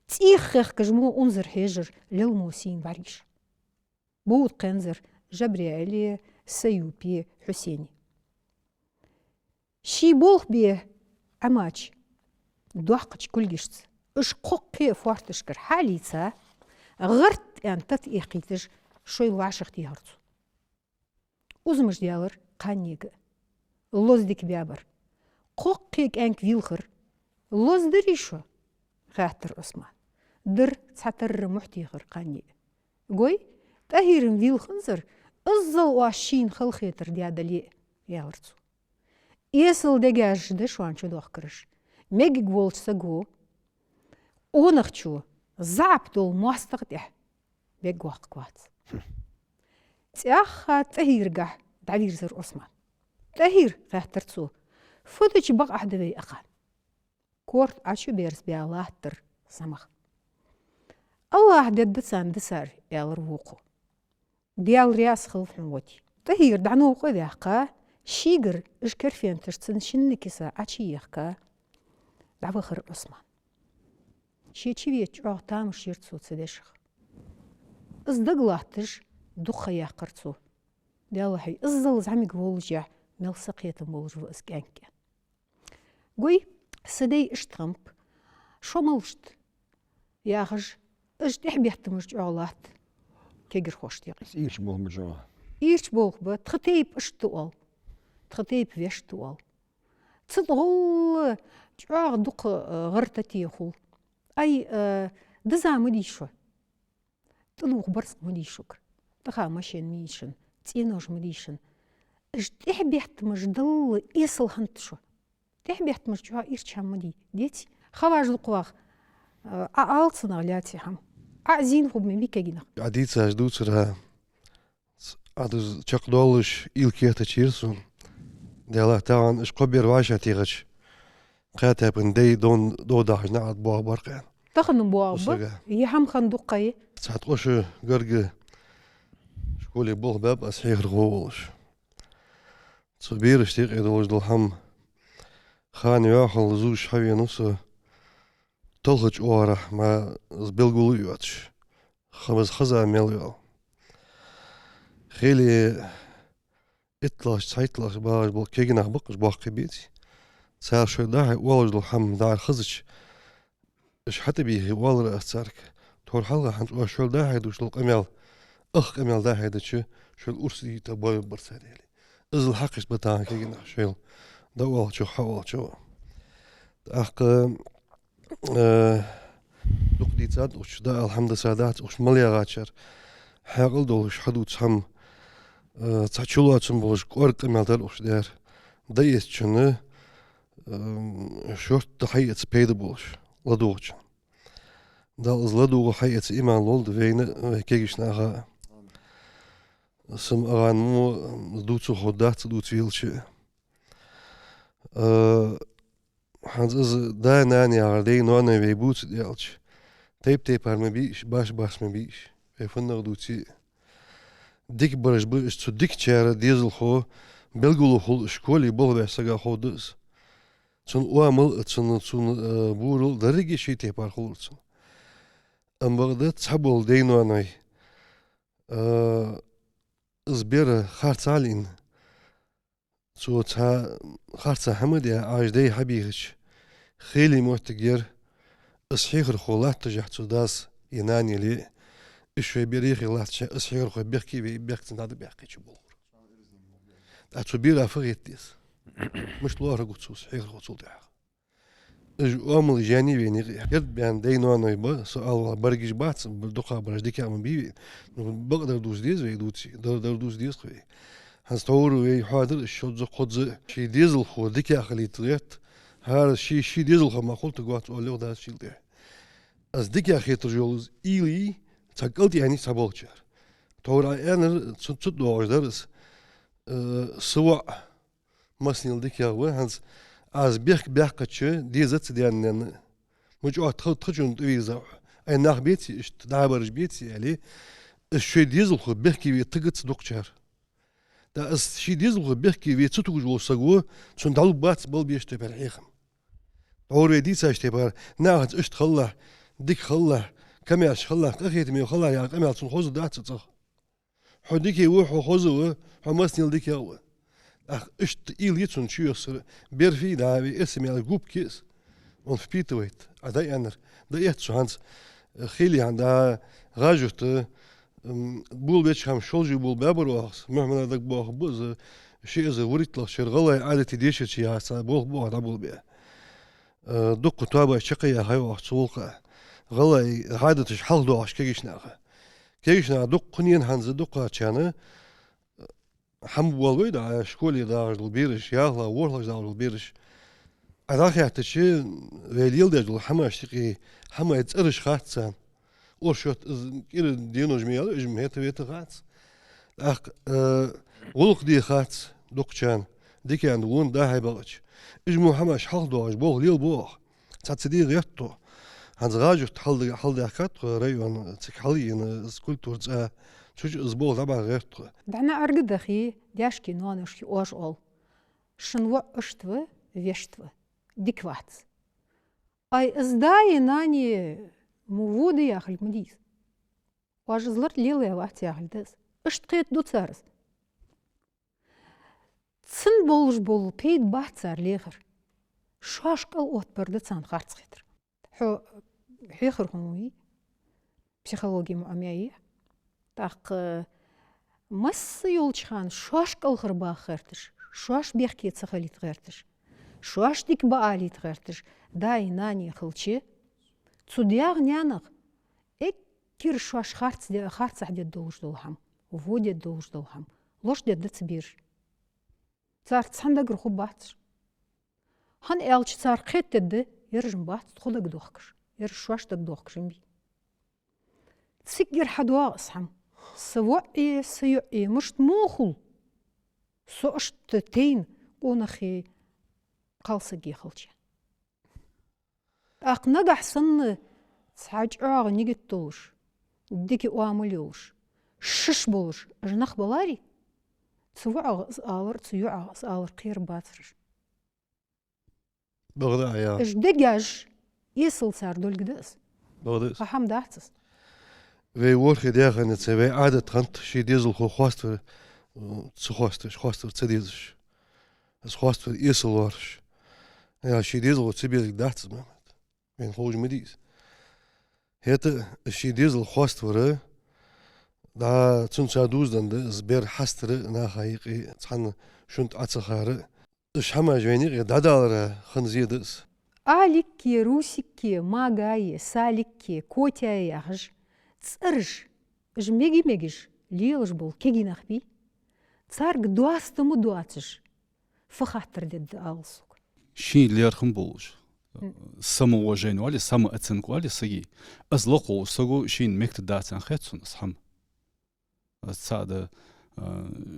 تيخخ كجمو انظر هجر للموسين بعريش بود قنزر جبريالي سيوبي حسيني شي بوخ بيه عماج دوحقش كل جشت اش قوقي فوارتشكر حاليتا غرت ان تتيقيتش شوي الوعشق تيهرتو وزمش ديالر قانيق اللوز ديك بيابر قوقيك انك فيلخر اللوز دريشو خاطر عثمان در تساتر محتيخر قانيق قوي تهيرن فيلخنزر ازل واشين خلخيتر ديادالي ياورتو يسل دجاج دشوان شو دوخكرش ميج قولش سقو ونخشو زعبتو مواستقتح بيق واق كوات تياخا تهير قح دعير زر عثمان تهير خاطرتو فدج بق أحدبي أقان كورت عشو بيرس بيالله تر سمخ الله ددسان دسار يالر ووقو ديال رياس خلف حموتي تهير دعنو قذاقا شيقر اشكر فين ترسن شنكسا عشيخكا دعوة خر عثمان شي تشيبيت عوغ تام شيرتسو تسدشخ ازدقلاتش دخا ياقرتسو ديال حي ازل زعمي قولجا ميل سقيت مولج واسكانكا قوي سدي اشتغمب شو ملشت ياخج اشتح بيحتمج عولات كيقر خوش تيقي إيش بوه مجوا إيش بوخ با تختيب اشتوال تختيب فيش توال تصدغل جعاغ دق غرتتي خول أي دزا مديشو تلوغ برس مديشوك تخا ماشين ميشن تينوش مديشن اش تحب يحتمج دل يصل هنتشو تحب يحتمج جوا إيش مدي ديتي خواج القواغ أعالصنا غلاتي حم أعزين خوب من بيكا جينا عديتها جدوترها عدوز تشق دولش إلكيتا تشيرسون ديالا تاعن إش قبير واشا تيغش قاتا بن دي دو داحج نعد بوا برقان تخن بوابا يحم خندقي تحتقوش قرق شكولي بوغ باب أسحيخ رغولش صبير اشتيق يدولش دول حم خاني واخل زوج حبي نصه تلخج أورا ما زبيلقولو يواتش خمس خزا مليون خيلي اتلاش تايتلاش باش بول كيجنا بقش باقي بيتي سال شو داعي والج الحم داعي خزش اش حتى بيه والر أثارك تور حلقة حنت شو داعي دوش القمل أخ قمل داعي دتش شو الأرسي تباي برسالي إز الحقش بتاعك كيجنا شو دوال شو حوال شو أخ دوق ديتات وش دا الحمد سادات وش مليا غاتشر حاقل دولش حدود هم تحشلوات سنبولش قورق مالدار وش دار دايس شنو شورت تحية سبيد بولش لدوغش دا از لدوغ حية إيمان لول دوين كيجش ناغا سم أغان مو دوتسو خودات دوت ويلش Hans is daar nani alleen nog een weer boet deeltje. Tape haar me bies, bas me bies. We vonden doet ze. Dik barış bu is zo dik çare diesel ho. Belgulu hol şkoli bol ve saga ho dus. Çun uamıl çun burul darıgi şey tape har holursun. Ambagda çabol deyno anay. Izbera hartsalin. So خارصة حمد يا عاجدي حبيغش خيلي محتجر أصحيخ الخولات تجحت سوداس يناني لي إشوي بريخي لات شيء أصحيخ الخو بيحكي بيحكي نادي بيحكي شو بقول أتوبيرا فغيتيس مش لوهر قصو صحيح الخو ده أمل جاني بيني قد بيان دينو أنا يبا سؤال برجش بات بدقة برجديك أمم بي بقدر دوس ديز ويدوتي در دوس ديز خوي هنستور وي حاضر الشوز قدز شي ديزل خو ديك أخلي طلعت هذا شي ديزل خو ما قلت قوات ولا ده شيء ده از ديك أخي تجولز إلي تقلت يعني سبولشر تورا أنا صد دوغش درس سواء مسنيل ديك هو هنس از بيحكتش ديزت ديان مجو تخجون تويزا أي ناخ بيتي إشت دعبرج بيتي عليه الشي ديزل خو بيحكي بيتقت دكتور دا از شي ديزل خو بيحكي بيتسوتوج وصقوه شون دالو بات بل بيشتي بالحيخم دور دي ساشتي بار ناخت إشت خلا ديك خلا كمياش خلا أخيت ميو خلا يا كميال شون خوز دات تصخ حديكي وحو خوزو حماسنيل ديك هو إشت إيل يتسون شو يصير بيرفي دا اسمي على جوب كيس ونف بيتويت أدا أنر دا يحتسو هانس خيلي عند غاجوت بول بيتش هم شولجي بول بابروخس مهما داك بوخ بوز شيء إذا وريت له شرغلة عادة ديش شيء هسا بوخ دا بول بيه دق توابا شقيا هاي وقت سوق غلا عادة حل دو عش كيشنا دق قنين هانز دق كانه هم والوي دا شكولي دا البيرش ياغلا ورلج دا البيرش أراخي حتى ويليل دا الحما شقي حما يتسرش خاتسان ورشوت كير دينو جميال اجم هيت بيت خاتس اخ ولق دي خاتس دق كان ديك عند ون دا هاي بلش اجمو حما شحال دو بوغ ليل بوغ تاتسدي غيرتو هانز غاجوت حل كات ريون تكحلين سكولتور شوش أسبوع طبعا غيرتو دعنا أرقد أخي دياشكي نونشكي أوش أول شنو أشتوى ويشتوى ديك وقت أي إزداي ناني موودي يا أخي المديس واج زلرت ليلة يا وقت يا أخي داس اشتقيت دو تسارس تسن بولش بول بيد بحثار ليخر شاشقل أوت برد تسان خارت خيتر حيخر هنوي بسيخولوجي معامية تاق مس يولشخان شاش قلخر باخرتش شاش بيحكي تسخليت غيرتش شاش ديك بقالي تغيرتش داي ناني خلشي تسودياغ نيانغ كير شاش خارت صح ديال دوش دولهم وفو ديال دوش دولهم لوش ديال دتبير تار تسحندق رخو باتش هن إلش تار قيت تد يرجم بات تخدق دوخكش يرشواش دق دوخكش نبي تسكر حدوا أصحم سواء سيئي مش موخل سوشت تين قونخي قالسجي خلشي أقنق أحسن تحاج أغ نيجتوش ديكي وامليوش شش بولش جنخ بلاري سواء أغر سيوع أغر قير باترش بغدا يا إش دجاج يصل صار دول قداس بغدا فهم داعتس وی ورخی دیگه نت وی عادت خانت شی دیزل خو خواستر خواستر تدیزش از خواستر ایسل وارش یا شی دیزل و تبیل دهتس مامد وین خوش مدیز هیت شی دیزل خواستره دا تون شادوز دنده زبیر حستر نخایقی تحن شنت عتخاره اش همه جوینی دادالره خنزیدس аликки, русикки, магайи, саликки, котяяж, цырж, жмеги-мегиш, лилж был кегинах би. Царг дуастыму дуатыш, фахаттыр деді алсук. Ши лерхым болуш. Самоуважение вали, самооценку вали саги. Аз лоқо сагу шин мекті дацан хетсун схам. Цада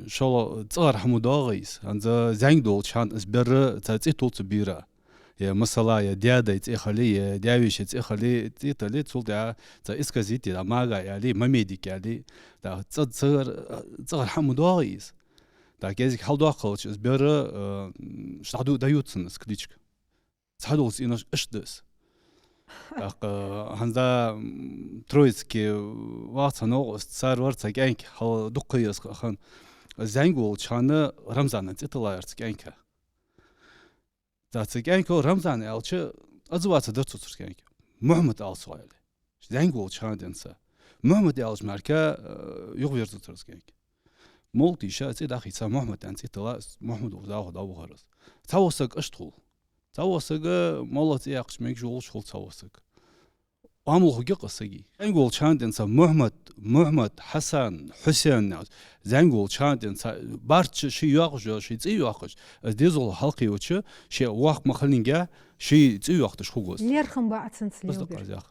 шола цар хамудагайс. Анза зянг дол чан избер цаци толцы бира. Я масала я дяда цехали я дявиш цехали цитали цулда ца исказити да мага яли мамедики яли да цар хамудагайс. Да кезик халдуақылч избер штаду даютсын скличка. Цадулс инаш ишдес. Ханза Троицкий ватсаног цар варца генк хал дуккыйс хан зангул чаны Рамзан циталарц генка. Да цигенко Рамзан алчы азваца дырцуцур генк. Мухаммад алсуайли. Зангул чаны денса. Мухаммад алж марка югверзуцур генк. Молти шацы дахица Мухаммад цитала Мухаммад узагы даугарыз. Цавосак ыштул. Цавосага молоти яқшмек жол шол цавосак. Амулхуги қысыги. Зангул чанденса Мухаммад Хасан Хусейн зангул чанденса барчы ши яқжо ши ци яқж. Дезол халқи учы ши уақ махалинга ши ци яқтыш хугос. Лерхым ба ацын слеубер.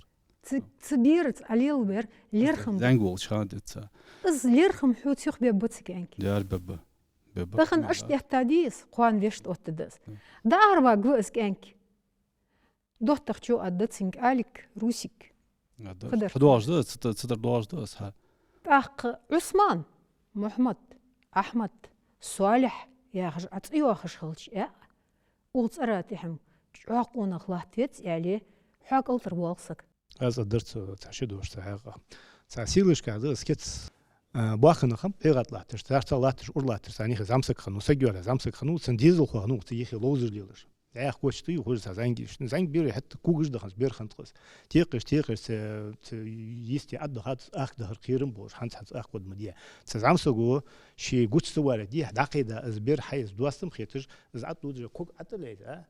Цибирц алилбер лерхым. Зангул чанденса. Из лерхым хютюх бе буцгенк. Дяр баба. Бахын ашт яхтадис қуан вешт оттадыс. Да арва гвызгенк. Доттах чо аддатсинг алик русик. Хадуажды, цитар дуажды. Ақ Усман, Мухаммад, Ахмад, Суалих, яғыш ацый уақыш қылч. Улцаратихым, чуақ оны қылақтвец, әлі хуақ ұлтыр болсық. Аз адырцы ташиду штаға. Сасилышка ады скетс бахынахам пегатлатыш, тарталатыш, урлатыш. Санихи замсык хану, сагюра замсык хану, сан дизел хану, тихи лозырлилыш. Я хочу ты хочешь занги, занги бери, это кугыш да ханс бер хантхас. Текеш есть аддахат ах да харкирым бош ханс ах код мадия. Замсыгу ши гуцтуара ди дақида азбер хайз дуастым хетиш зат удже кук аталейда.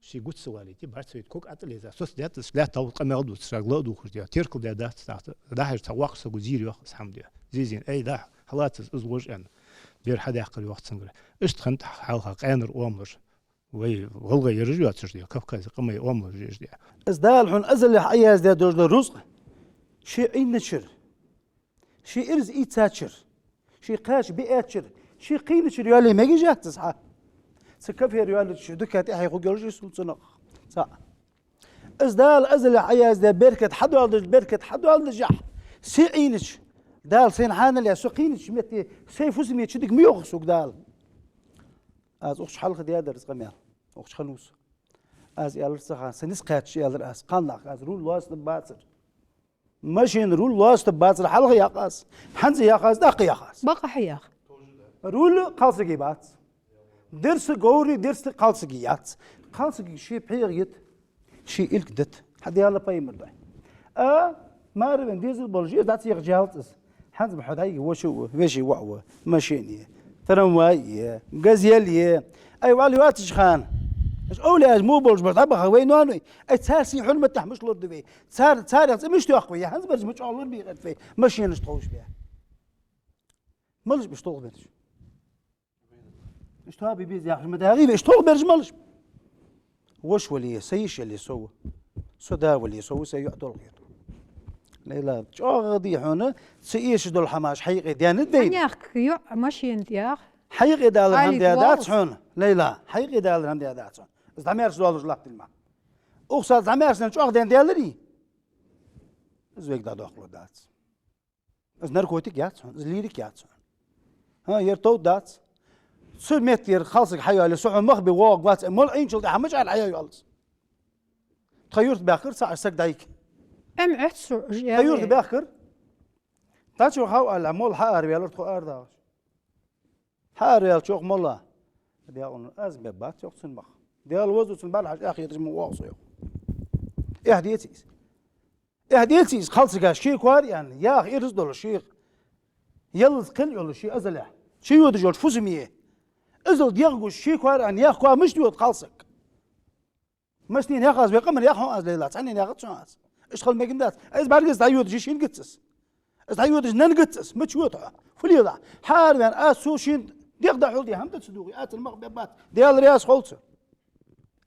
Ши гуцтуара ди барсвит кук аталейда. Сос дят сля тау камелду срагло духуш ди. Теркл да да хаж тавақ сагу зирио хамди. Зизин эй да халатс изгожан. Бер хада ақли вақтсынгра. Ишт хант халха қайныр омлыш. وي والله يرجع تشدي كفكاز قمي أم يرجع ازدال حن أزل حياز ده دوج الرزق شيء عين نشر شيء إرز إيتاتشر شيء قاش بياتشر شيء قينشر يالي ما يجي تصحى سكفير يالي شو دكات إحي خوجرجي سلطنة صح ازدال أزل حياز ده بركة حدو على جح سي عينش دال سين حان اللي سقينش متى سيف وسمي تشدك ميوخسوك دال از اوخش حلقه دي درس قمير اوخش خلوص از يالرس خان سنس قاتش يالر اس قناق از رول لاست باتر ماشين رول لاست باتر حلقه يقاس حنز يقاس دق يقاس بقى حياخ رول قالسقي بات درس غوري درس قالسقيات قالسقي شي بحيغيت شي الكدت حد يلا بايمر باي ما ربن ديزل بولجي دات يغجالتس حنز بحداي وشو وشي وعوه ماشيني ترمواي غزيليه اي والي واتش خان اولاد مو بولج بطبخ وين وانو اي تاسي حلمه تحمش لورد بي صار مش تقوي هنز برج مش الله بي غد ماشي نشطوش بها ملش بشطوغ برج اشتها بي بيز يا اخي مداغي اشطوغ برج ملش وش ولي سيش اللي سوى سودا ولي سوى سيعدل غير لا غادي هنا سيش دول حماش حقيقي ديانت بين ياخ يو ماشي انت ياخ حقيقي دال هم ديادات شون لا حقيقي دال هم ديادات شون زعمير سوالج لقت الماء اوصل زعمير سنه شو غادي ديالري زويك دا دخلو دات از ناركوتيك يات شون ليريك يات شون ها يرتو دات سو متر خالصك حيو على سو مخبي واق وات مول انجل ده مش على حيو يالس تغيرت باخر ساعه سك دايك ام احسو تغيرت باخر تاتشو هاو على مول حار يالر تو اردا حار يال شوق مولا ديال از ببات يقسن مخ ديال وزو سن حاج اخي يتم واصو اهديتيس خالصك شي كوار يعني يا اخي يرز دول شيخ يلز كل يول شي ازله شي يود جورج فوزميه ازل ديغو شي كوار ان يا كوا مش ديود خالصك مستين يا خاز بقمر يا خو از ليلا ثاني يا خاز شاز اشتغل ماكندات از بارجز دايود جيشين قصص از دايود نن قصص متشوطه فليلا حاربا اسوشين يقدر حولي هم تصدقي ات المغبات ديال رياس خلص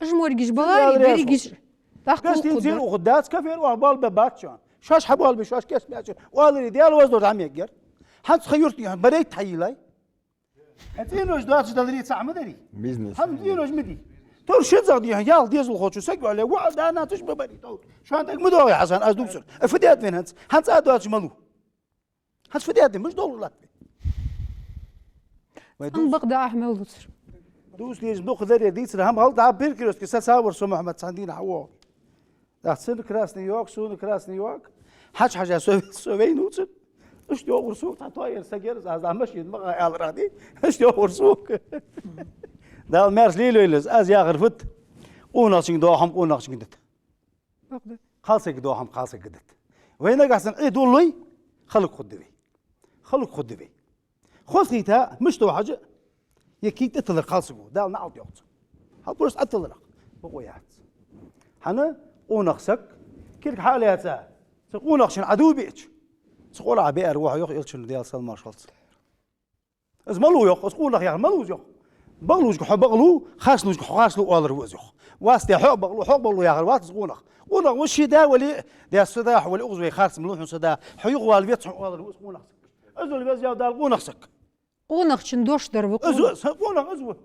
اجمورجيش بغاري بريجيش قصتي نزيل وغدات كفير وهبال ببات شان شاش حبال بشاش كاس بياش والله ديال وزدور عم يقر حد خيرتي بريت تحيلاي انت انوش دوات دلري تاع مدري بيزنس هم انوش مدي تور شد زادي يال ديز الخوتو سكوا عليه وعد انا تشبه بري تو شو عندك مدوي حسن از دوسر فديات فين هانت ادوات مالو هات فديات مش دول لا بغدا احمد دوسر دوس ليش دوخ ذري ديتر هم غلط عب بيركروس كسا ساور سو محمد ساندين حوا دا سن كراس نيويورك سون كراس نيويورك حاجه سوي نوتر اش دو ورسوك تاطاير سجر از ماشي دماغ على رادي اش دو ورسوك دا مارس ليلويلز از يا غرفت وناشين دوهم وناشين دت خاصك دوهم خاصك دت وين قاعد اي دولي خلق خدبي خلق خدبي خوثيتا مش تو حاجه يكيد تطلق خاصكو دا نعط يوت هالبرس اتطلق بقويات حنا ونخسك كيرك حالياتا ونخشن عدو بيتش سقول عبي أروح يخ يلشن ديال سلمان شلت از ملو يخ از قول يخ ملو يخ بغلوش حب بغلو خاصلوش خاصلو والر وزخ واسطي حب بغلو يا غير وات زغونخ ولا وش دا ولي دا الصداح ولا اغزوي خاص ملوح صدا حيغ والبيت والر وزغونخ ازول بس يا دال قونخسك قونخ دوش درو قونخ ازو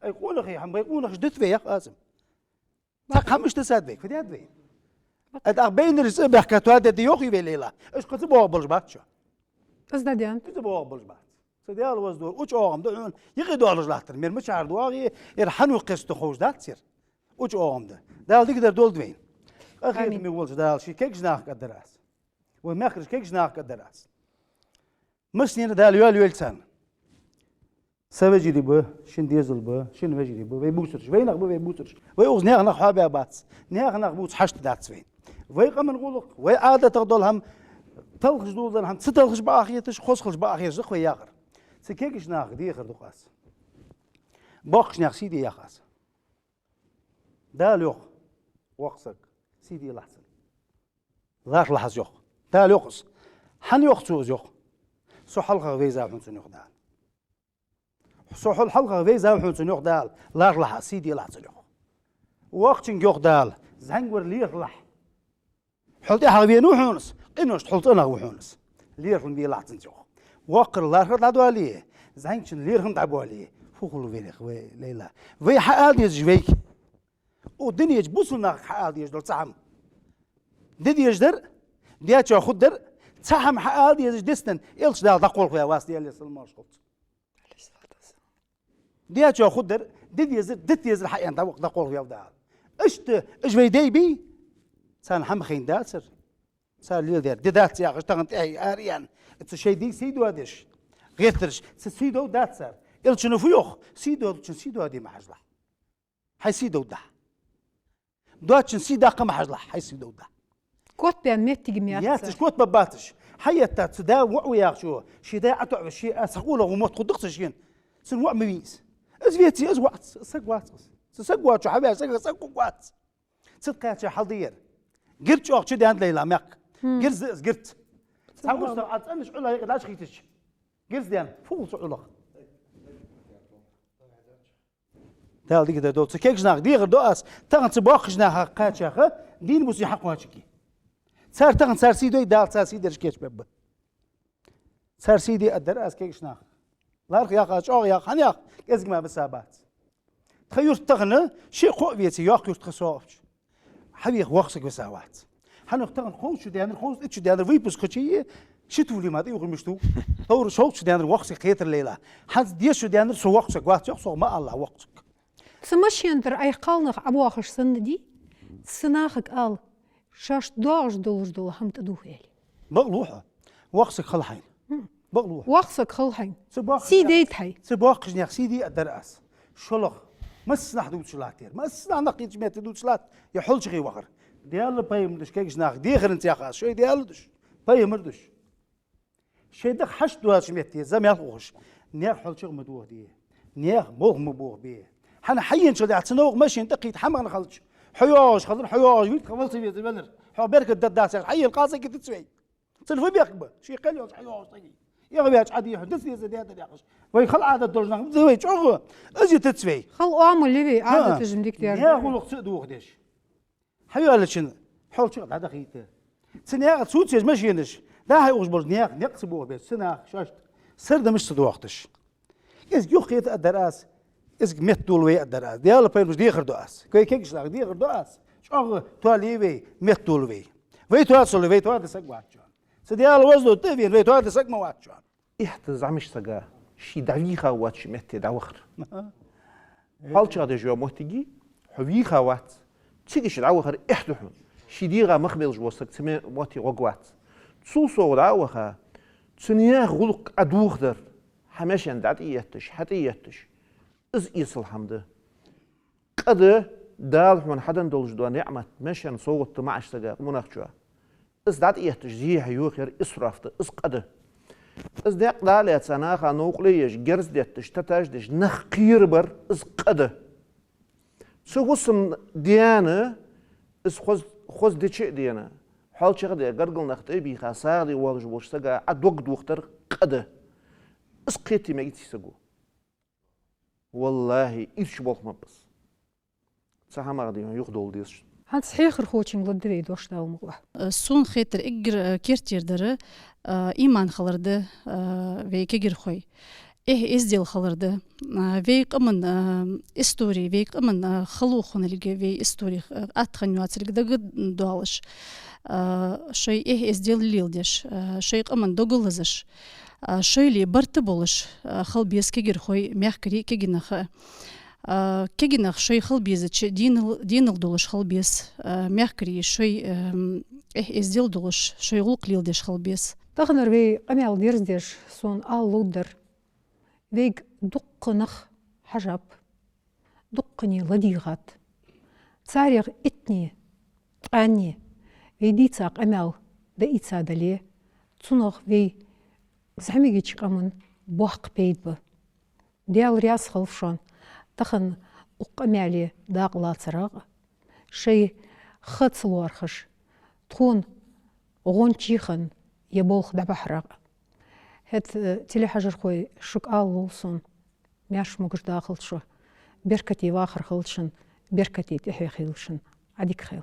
اي قونخ يا حمبي قونخ دت في يا قاسم تاق همش تساد بك فديات بي اد بين الرسم بحكاتو هذا دي يوخي بليلا اش كتبوا بالجباتشا از داديان كتبوا بالجبات سديال وزدور اوش اوغم دون يقدوا على جلاختر مير مش عرض واغي يرحنوا قصته خوش دات سير اوش اوغم ده دال ديقدر دول دوين اخي مي ولز دال شي كيك جناح قدراس وما خرج كيك جناح قدراس مسنين دال يول يلسان سبجي دي بو شن ديزل بو شن وجي دي بو بوسرش وين اخبو بوسرش وي اوغز نيغ نخ حابه بات نيغ نخ بوس حشت دات سوين وي قمن غولق وي عاده تغدل هم تلخش دول هم تلخش باخيتش خوسخش باخير زخ وي ياغر سكيكش ناخ دي خر دقاس بوخش ناخ سيدي ياخاس دال يوخ وقسك سيدي لحسن ذاك لحظ يوخ دال يوخس حن يوخسوز يوخ سو حلقه فيزا حنسن يوخ دال سو حلقه فيزا حنسن يوخ دال لاك لحظ سيدي لحسن يوخ وقت يوخ دال زنور لير لح حلتي حبينو حونس انوش تحلطنا وحونس لير بي لحسن يوخ وقر الله رضا دواليه زانكشن ليرهم تعبواليه فوقلو فيليخ وي ليلى وي حال يجويك ودنيا جبوسنا حال يجدر تعم ددي يجدر دياتشو خدر تعم حال يجدستن يلش دا تقول فيها واس ديال سلمان شوت دياتشو خدر ددي يزر دت يزر حقيقة تقول فيها ودال اشت اجوي ديبي سان حمخين داتر سال ليل دير دات يا غشتغنت اي اريان شي دي سيدو هادش غيرترش سيدو داتسر يلشنو فيوخ سيدو هادي ما حجلح حي سيدو ده دواتشن سيدا قم حجلح حي سيدو ده كوت بيان ميت جميات ياتش كوت بباتش حيتا تدا ويا شو شي دا اتعب شي اسقوله وموت قدقت شين سن وع مبيس ازفيتي ازوات سقوات سقوات شو حبيبي سقوات صدقات حضير قرت شو اخشي عند ليلى ماك قرت تعوز تبعت انش علا يقداش خيتش قرت ديان فوق علا دال ديك دو تكيك جناق دي غير دوس تغن تباخ جناق قاتشاخه دين بوسي حق واشكي صار تغن صار سيدو دال صار سيدر شكيش بب صار سيدي الدراس كيك جناق لا يا قاش او يا خن يا ازق ما بسابات تخير تغنى شي قوبيتي يا اخي تخصوش حبيخ وقسك بساوات حنو تغن خوش ديان خوش اتش ديان فيبس خشيه شتو لي ما دي يقول مشتو دور شوش ديان وقسك خيتر ليله حز ديش ديان سو وقسك وات يخصو ما الله وقسك سمشينتر اي قالنخ ابوخش سندي سناخك قال شاش دوش دول هم تدوهيل بغلوحه وقسك خلحين بغلوحه وقسك خلحين سيديت هي سباق جناح سيدي الدراس شلخ مسنا حدود شلاتير مسنا نقيت جميت حدود شلات يحل شي وغر ديال باي مدش كيك جناح دي غير انت يا خاص شوي ديال دش باي مردش شي دخ حشد واش ميت زعما يخوش نيخ حل شي مدوه دي نيخ بوغ مبوغ بيه حنا حين شو دعت سنوغ ماشي انتقيت حما نخلش حياش خضر حياش ويت خمس في زمن حو بركة دداس حي القاصي كنت تسوي سلف بيخبى شي قال حياش طقي يا غبي عادي حدث لي زيادة ياقش وي خل عادة درجنا زوي شوف اجي تتسوي خل أعمل لي عادة تجمدك يا ديار غلق سدو خدش حيا شنو حول شغل هذا خيته سنة تسوت سيج ماشينش لا هاي وش برنياق نقصبوه بس سنة شاشت سرد مش صدو وقتش إز يوخيت الدراس إز مت دول وي الدراس ديال بيروش ديخر دواس كي كيكش لا ديخر دواس شو توالي وي مت دول وي تواسل وي تواد سق واتشان سديال وزدو تبين وي تواد سق ما واتشان احتز عمش سقا شي دعويخا واتش مت دعوخر حال شاد جو مهتجي حويخا وات تيجيش دعوخر احتحن شي ديغا مخبلج وسك تمي موتي وقوات تسوسو دعوخا تنيا غلق ادوخدر حماشن دعت يتش حتى يتش از يصل حمده قد دال من حدن دولج دو نعمت مشان صوت معش سقا مناخشوا از دعت يتش زي حيوخر اسرافت از قد از دق دالت سناخا نوقليش جرز ديتش تتاجدش نخقير بر از قد سوسم ديانه از خوز ديتشي ديانه حال شغل قرقل نختي بي خاصاري والج بوش سقا ادوق دوختر قد اسقيتي ما جيتي سقو والله إيش بوخ ما بس صح ما غادي يخدول ديش هاد صحيح رخوتشين ضد بيد واش داو مقوى سون خيتر إجر كيرتير در إيمان خلرده في كجر خوي إزديل خلرده في كمان إستوري في كمان خلوخون اللي في إستوري أتخنيوات اللي دقد دوالش شيء إزديل ليلدش شيء كمان دوغلزش شيء برت بولش خل بيس كجر خوي ميحكري كجنخ شيء خل بيزتش دين الدولش خل بيس ميحكري شيء إزديل دولش شيء غلق ليلدش خل بيس تغنر في أميال ديرزدش سون آلودر فيك دقنخ حجب دقني لديغات تاريخ إتني أني في ديتاق أميال دا إتسا دالي تونغ في زعمي قمن بوحق بيد با ديال رياس خلفشون تخن أقمالي داق لا تراغ شي خد سلوارخش تخون غونتيخن يبولخ دا بحراغ هات تلي حجر خوي شك آلوسون مياش موكش داخل شو بركتي واخر خلشن بركتي تحي خيلشن عديك خيل